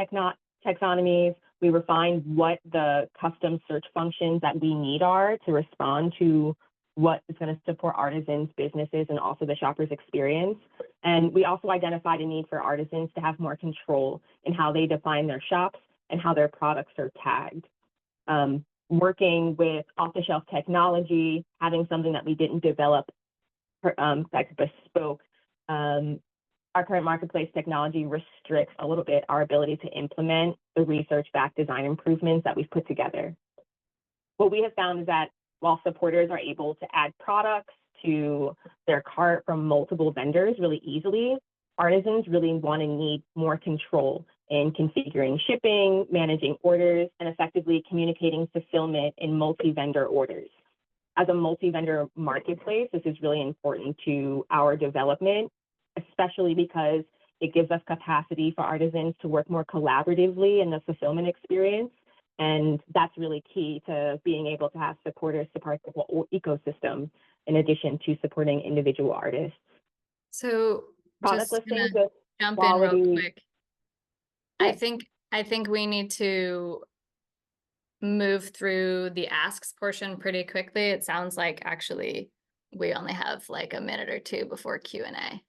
taxonomies. We refined what the custom search functions that we need are to respond to what is going to support artisans, businesses, and also the shopper's experience. And we also identified a need for artisans to have more control in how they define their shops and how their products are tagged. Working with off-the-shelf technology, having something that we didn't develop that's bespoke, our current marketplace technology restricts a little bit our ability to implement the research-backed design improvements that we've put together. What we have found is that while supporters are able to add products to their cart from multiple vendors really easily, artisans really want and need more control in configuring shipping, managing orders, and effectively communicating fulfillment in multi-vendor orders. As a multi-vendor marketplace, this is really important to our development, especially because it gives us capacity for artisans to work more collaboratively in the fulfillment experience. And that's really key to being able to have supporters support the whole ecosystem in addition to supporting individual artists. So Product just listings gonna with jump quality. in real quick. Yeah. I think we need to move through the asks portion pretty quickly. It sounds like actually we only have like a minute or two before Q&A.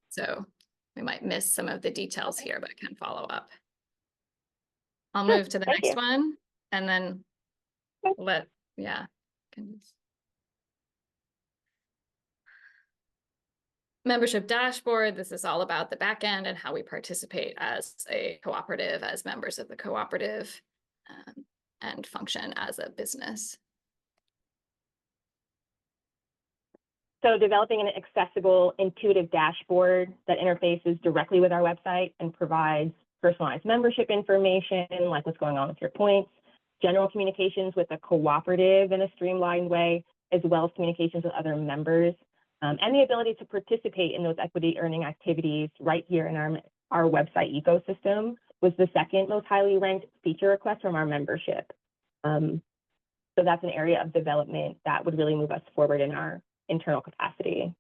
So we might miss some of the details here, but can follow up. I'll move to the Thank next you. one and then Okay. Membership dashboard. This is all about the back end and how we participate as a cooperative, as members of the cooperative, and function as a business. So developing an accessible, intuitive dashboard that interfaces directly with our website and provides personalized membership information, like what's going on with your points, general communications with a cooperative in a streamlined way, as well as communications with other members, and the ability to participate in those equity earning activities right here in our website ecosystem was the second most highly ranked feature request from our membership. So that's an area of development that would really move us forward in our internal capacity.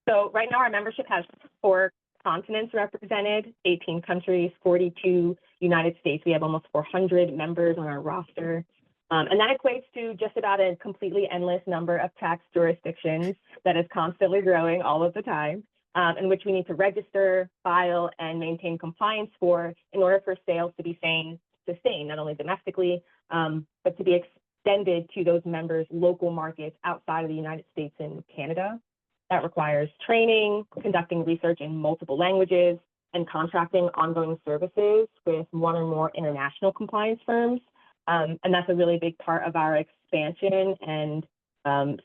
So right now our membership has 4 continents represented, 18 countries, 42 United States. We have almost 400 members on our roster. And that equates to just about a completely endless number of tax jurisdictions that is constantly growing all of the time, in which we need to register, file, and maintain compliance for in order for sales to be sustained, not only domestically, but to be extended to those members' local markets outside of the United States and Canada. That requires training, conducting research in multiple languages, and contracting ongoing services with one or more international compliance firms. And that's a really big part of our expansion and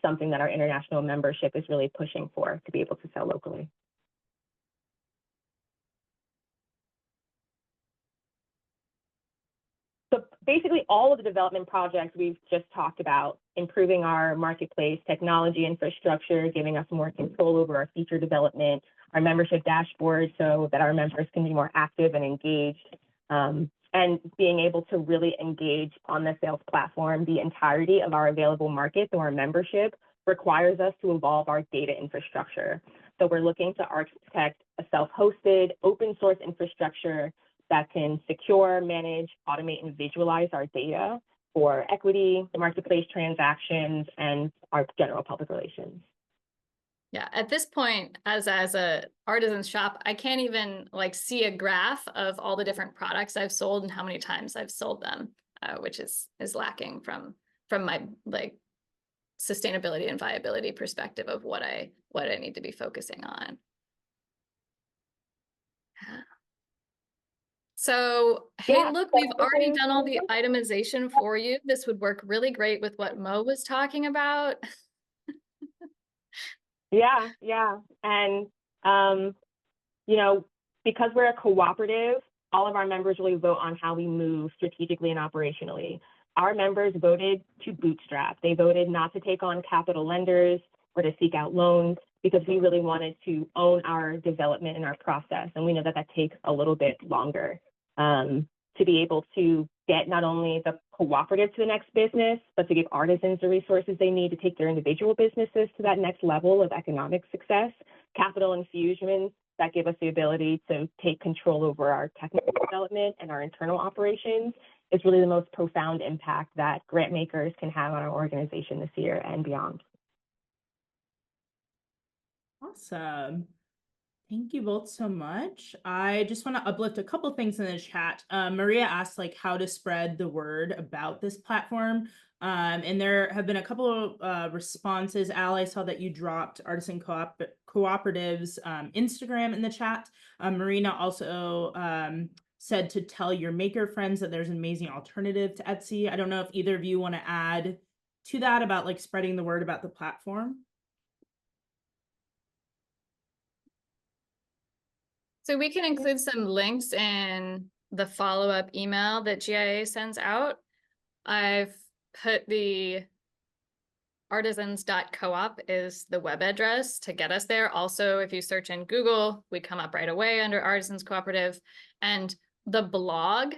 something that our international membership is really pushing for to be able to sell locally. So basically all of the development projects we've just talked about, improving our marketplace technology infrastructure, giving us more control over our feature development, our membership dashboard so that our members can be more active and engaged, and being able to really engage on the sales platform. The entirety of our available market through our membership requires us to evolve our data infrastructure. So we're looking to architect a self-hosted open source infrastructure that can secure, manage, automate, and visualize our data for equity, marketplace transactions, and our general public relations. Yeah, at this point, as a artisan shop, I can't even like see a graph of all the different products I've sold and how many times I've sold them, which is lacking from my like sustainability and viability perspective of what I need to be focusing on. So, hey, look, we've already done all the itemization for you. This would work really great with what Mo was talking about. Yeah. And, you know, because we're a cooperative, all of our members really vote on how we move strategically and operationally. Our members voted to bootstrap. They voted not to take on capital lenders or to seek out loans because we really wanted to own our development and our process. And we know that that takes a little bit longer to be able to get not only the cooperative to the next business, but to give artisans the resources they need to take their individual businesses to that next level of economic success. Capital infusions that give us the ability to take control over our technical development and our internal operations is really the most profound impact that Grantmakers can have on our organization this year and beyond. Awesome. Thank you both so much. I just want to uplift a couple things in the chat. Maria asked like how to spread the word about this platform. And there have been a couple of responses. Al, I saw that you dropped Artisan Cooperative's Instagram in the chat. Marina also said to tell your maker friends that there's an amazing alternative to Etsy. I don't know if either of you want to add to that about like spreading the word about the platform. So we can include some links in the follow-up email that GIA sends out. I've put the artisans.coop is the web address to get us there. Also, if you search in Google, we come up right away under Artisans Cooperative. And the blog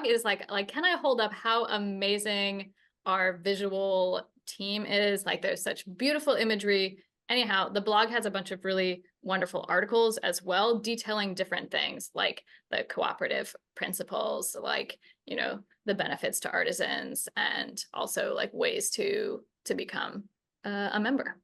is like, can I hold up how amazing our visual team is? Like there's such beautiful imagery. Anyhow, the blog has a bunch of really wonderful articles as well, detailing different things like the cooperative principles, like, you know, the benefits to artisans, and also like ways to become a member.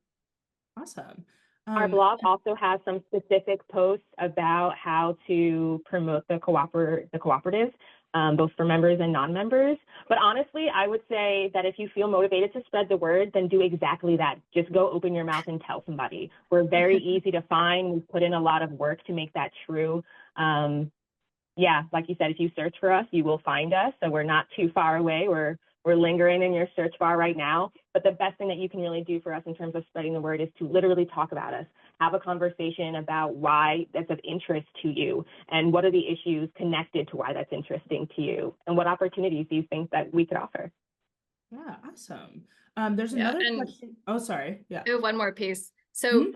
Awesome. Our blog also has some specific posts about how to promote the cooperative, both for members and non-members. But honestly, I would say that if you feel motivated to spread the word, then do exactly that. Just go open your mouth and tell somebody. We're very easy to find. We've put in a lot of work to make that true. Yeah, like you said, if you search for us, you will find us. So we're not too far away. We're lingering in your search bar right now. But the best thing that you can really do for us in terms of spreading the word is to literally talk about us, have a conversation about why that's of interest to you and what are the issues connected to why that's interesting to you and what opportunities do you think that we could offer. Yeah, awesome. There's another question. Oh, sorry. Yeah. I have one more piece. So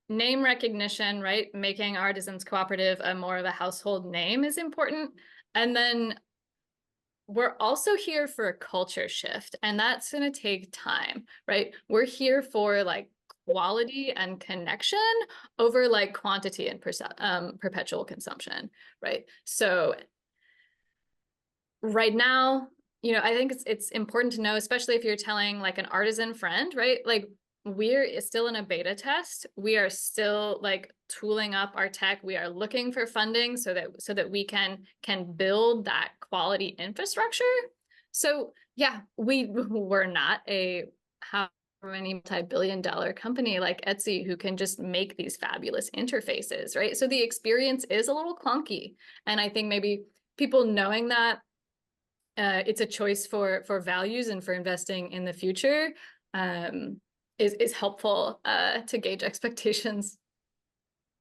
name recognition, right? Making Artisans Cooperative a more of a household name is important. And then we're also here for a culture shift, and that's going to take time, right? We're here for like quality and connection over like quantity and perpetual consumption, right? So right now, you know, I think it's important to know, especially if you're telling like an artisan friend, right? Like we're still in a beta test. We are still like tooling up our tech. We are looking for funding so that we can build that quality infrastructure. So yeah, we're not a how many multi-billion-dollar company like Etsy who can just make these fabulous interfaces, right? So the experience is a little clunky, and I think maybe people knowing that it's a choice for values and for investing in the future is helpful to gauge expectations.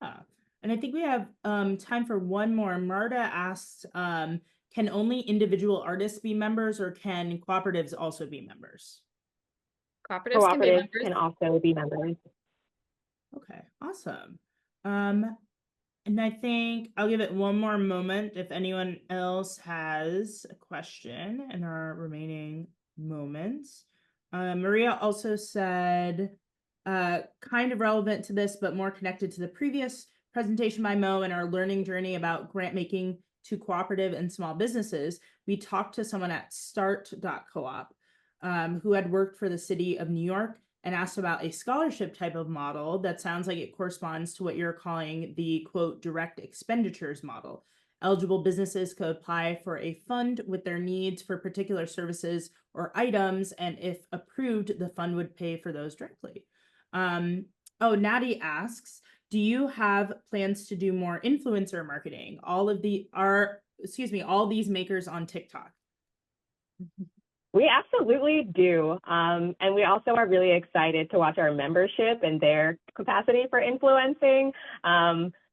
And I think we have time for one more. Marta asks, can only individual artists be members, or can cooperatives also be members? Cooperatives can also be members. Okay, awesome. And I think I'll give it one more moment if anyone else has a question in our remaining moments. Maria also said, kind of relevant to this, but more connected to the previous presentation by Mo and our learning journey about grant making to cooperative and small businesses. We talked to someone at start.coop who had worked for the city of New York and asked about a scholarship type of model that sounds like it corresponds to what you're calling the quote direct expenditures model. Eligible businesses could apply for a fund with their needs for particular services or items, and if approved, the fund would pay for those directly. Natty asks, do you have plans to do more influencer marketing? All these makers on TikTok. We absolutely do. And we also are really excited to watch our membership and their capacity for influencing.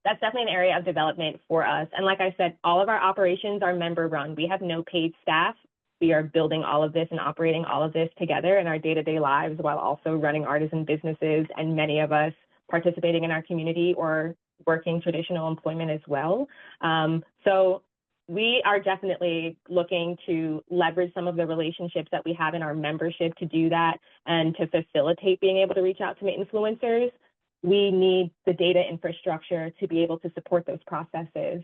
that's definitely an area of development for us. And like I said, all of our operations are member run. We have no paid staff. We are building all of this and operating all of this together in our day-to-day lives while also running artisan businesses, and many of us participating in our community or working traditional employment as well. So we are definitely looking to leverage some of the relationships that we have in our membership to do that and to facilitate being able to reach out to influencers. We need the data infrastructure to be able to support those processes.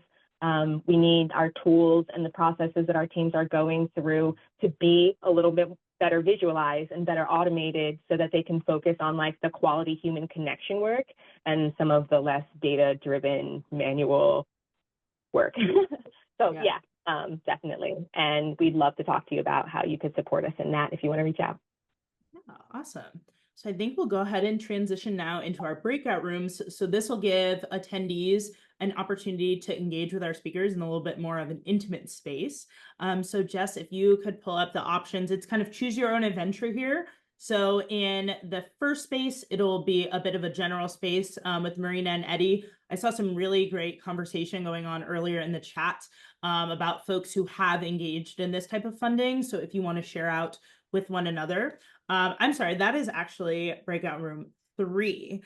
We need our tools and the processes that our teams are going through to be a little bit better visualized and better automated so that they can focus on like the quality human connection work and some of the less data-driven manual work. So yeah, definitely. And we'd love to talk to you about how you could support us in that if you want to reach out. Yeah, awesome. So I think we'll go ahead and transition now into our breakout rooms. So this will give attendees an opportunity to engage with our speakers in a little bit more of an intimate space. So Jess, if you could pull up the options, it's kind of choose your own adventure here. So in the first space, it'll be a bit of a general space with Marina and Eddie. I saw some really great conversation going on earlier in the chat about folks who have engaged in this type of funding. So if you want to share out with one another. I'm sorry, that is actually breakout room 3.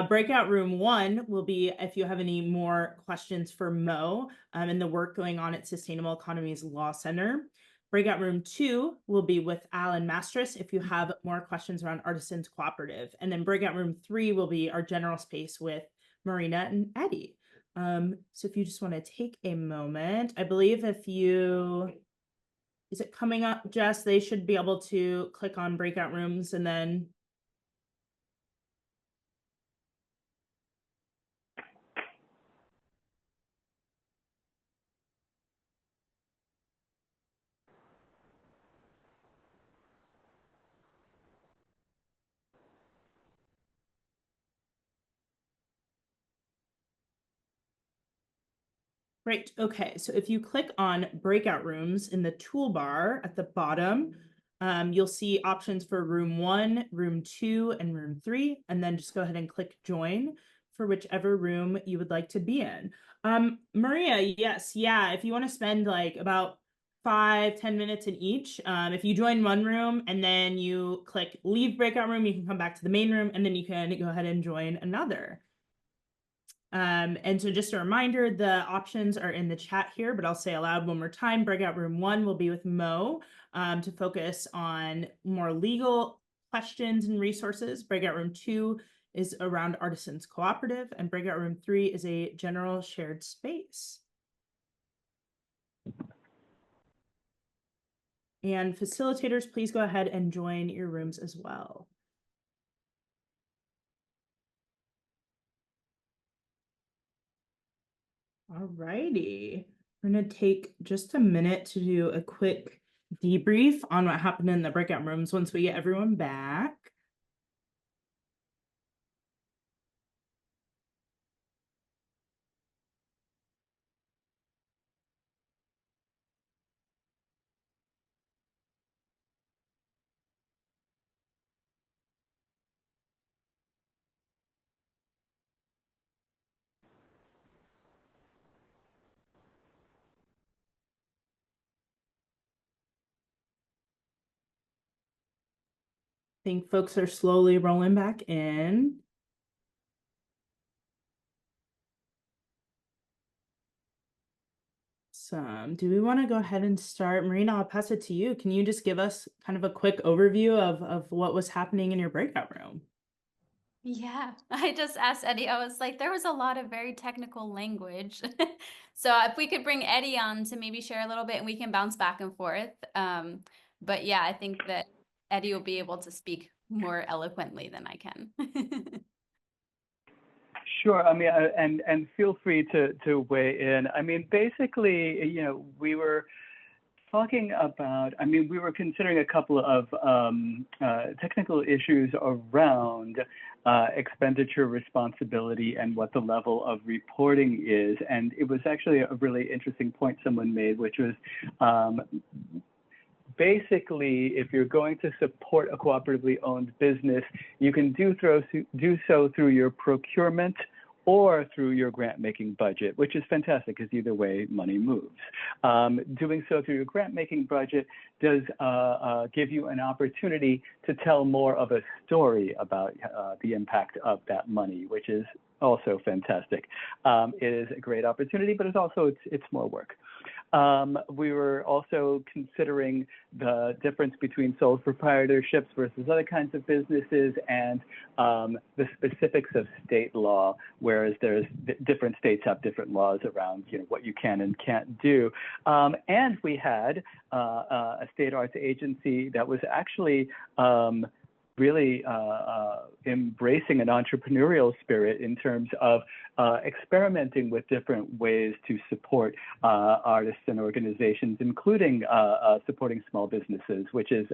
Breakout room 1 will be if you have any more questions for Mo and the work going on at Sustainable Economies Law Center. Breakout room 2 will be with Alan Mastress if you have more questions around Artisans Cooperative. And then breakout room 3 will be our general space with Marina and Eddie. So if you just want to take a moment, I believe if you... Is it coming up, Jess? They should be able to click on breakout rooms and then. Great. Okay. So if you click on breakout rooms in the toolbar at the bottom, you'll see options for room 1, room 2, and room 3, and then just go ahead and click join for whichever room you would like to be in. Maria, yes. Yeah. If you want to spend like about 5-10 minutes in each, if you join one room and then you click leave breakout room, you can come back to the main room and then you can go ahead and join another. And so just a reminder, the options are in the chat here, but I'll say aloud one more time. Breakout room 1 will be with Mo to focus on more legal questions and resources. Breakout room 2 is around Artisans Cooperative, and breakout room 3 is a general shared space. And facilitators, please go ahead and join your rooms as well. All righty. We're going to take just a minute to do a quick debrief on what happened in the breakout rooms once we get everyone back. I think folks are slowly rolling back in. Do we want to go ahead and start? Marina, I'll pass it to you. Can you just give us kind of a quick overview of what was happening in your breakout room? Yeah, I just asked Eddie, I was like, there was a lot of very technical language. So if we could bring Eddie on to maybe share a little bit and we can bounce back and forth. But yeah, I think that Eddie will be able to speak more eloquently than I can. Sure. I mean, and feel free to weigh in. I mean, basically, you know, we were talking about, I mean, we were considering a couple of technical issues around expenditure responsibility and what the level of reporting is. And it was actually a really interesting point someone made, which was basically, if you're going to support a cooperatively owned business, you can do so through your procurement or through your grant-making budget, which is fantastic because either way, money moves. Doing so through your grant-making budget does give you an opportunity to tell more of a story about the impact of that money, which is also fantastic. It is a great opportunity, but it's more work. We were also considering the difference between sole proprietorships versus other kinds of businesses and the specifics of state law, whereas different states have different laws around what you can and can't do. And we had a state arts agency that was actually really embracing an entrepreneurial spirit in terms of experimenting with different ways to support artists and organizations, including supporting small businesses, which is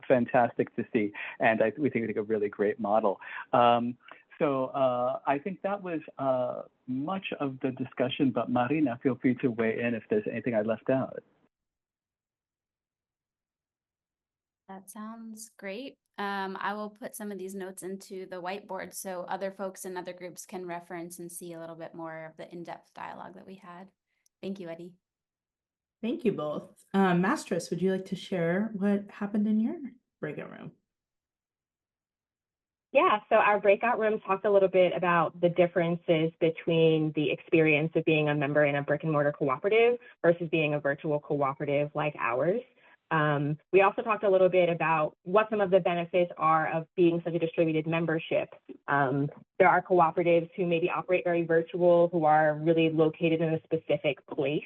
fantastic to see. And we think it's a really great model. So I think that was much of the discussion, but Marina, feel free to weigh in if there's anything I left out. That sounds great. I will put some of these notes into the whiteboard so other folks in other groups can reference and see a little bit more of the in-depth dialogue that we had. Thank you, Eddie. Thank you both. Mastress, would you like to share what happened in your breakout room? Yeah, so our breakout room talked a little bit about the differences between the experience of being a member in a brick and mortar cooperative versus being a virtual cooperative like ours. We also talked a little bit about what some of the benefits are of being such a distributed membership. There are cooperatives who maybe operate very virtual, who are really located in a specific place,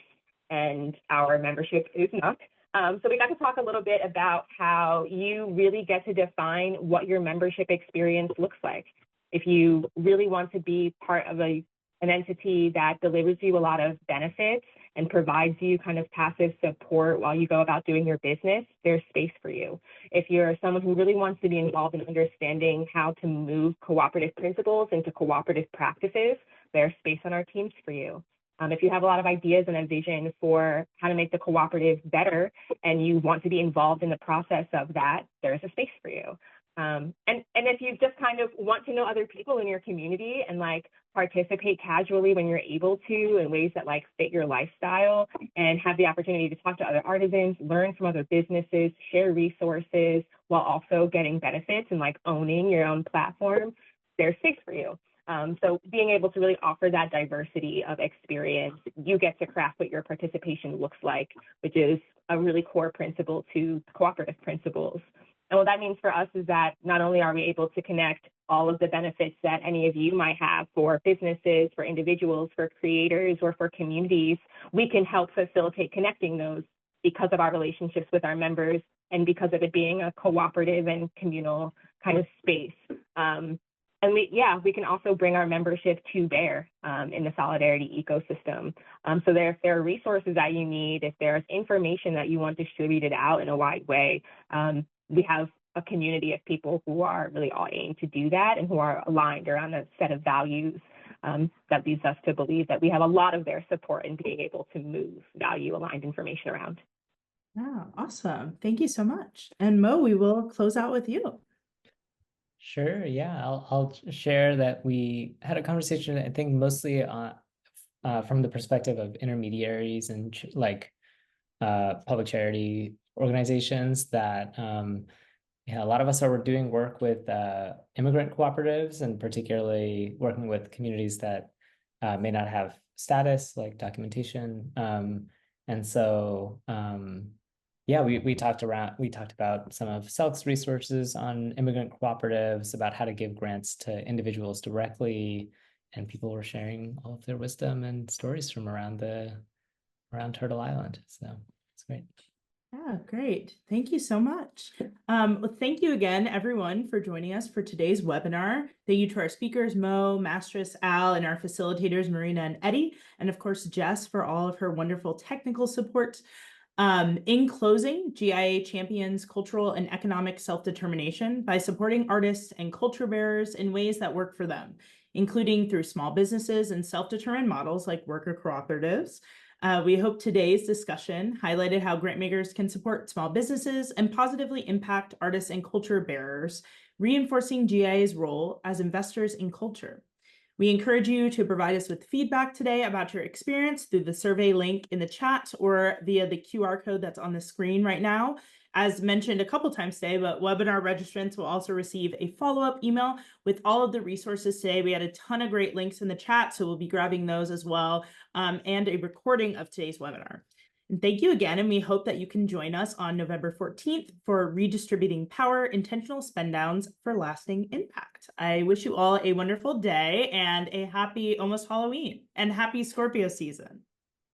and our membership is not. So we got to talk a little bit about how you really get to define what your membership experience looks like. If you really want to be part of an entity that delivers you a lot of benefits and provides you kind of passive support while you go about doing your business, there's space for you. If you're someone who really wants to be involved in understanding how to move cooperative principles into cooperative practices, there's space on our teams for you. If you have a lot of ideas and a vision for how to make the cooperative better and you want to be involved in the process of that, there's a space for you. And if you just kind of want to know other people in your community and like participate casually when you're able to in ways that like fit your lifestyle and have the opportunity to talk to other artisans, learn from other businesses, share resources while also getting benefits and like owning your own platform, there's space for you. So being able to really offer that diversity of experience, you get to craft what your participation looks like, which is a really core principle to cooperative principles. And what that means for us is that not only are we able to connect all of the benefits that any of you might have for businesses, for individuals, for creators, or for communities, we can help facilitate connecting those because of our relationships with our members and because of it being a cooperative and communal kind of space. And we can also bring our membership to bear in the Solidarity ecosystem. So if there are resources that you need, if there's information that you want distributed out in a wide way, we have a community of people who are really all aimed to do that and who are aligned around a set of values that leads us to believe that we have a lot of their support in being able to move value-aligned information around. Yeah, awesome. Thank you so much. And Mo, we will close out with you. Sure, yeah, I'll share that we had a conversation, I think mostly from the perspective of intermediaries and public charity organizations that a lot of us are doing work with immigrant cooperatives and particularly working with communities that may not have status like documentation. And so yeah, we talked about some of Selk's resources on immigrant cooperatives, about how to give grants to individuals directly, and people were sharing all of their wisdom and stories from around Turtle Island. So it's great. Yeah, great. Thank you so much. Well, thank you again, everyone, for joining us for today's webinar. Thank you to our speakers, Mo, Mastress, Al, and our facilitators, Marina and Eddie, and of course, Jess for all of her wonderful technical support. In closing, GIA champions cultural and economic self-determination by supporting artists and culture bearers in ways that work for them, including through small businesses and self-determined models like worker cooperatives. We hope today's discussion highlighted how Grantmakers can support small businesses and positively impact artists and culture bearers, reinforcing GIA's role as investors in culture. We encourage you to provide us with feedback today about your experience through the survey link in the chat or via the QR code that's on the screen right now. As mentioned a couple times today, but webinar registrants will also receive a follow-up email with all of the resources today. We had a ton of great links in the chat, so we'll be grabbing those as well, and a recording of today's webinar. And thank you again, and we hope that you can join us on November 14th for Redistributing Power, Intentional Spend Downs for Lasting Impact. I wish you all a wonderful day and a happy almost Halloween and happy Scorpio season.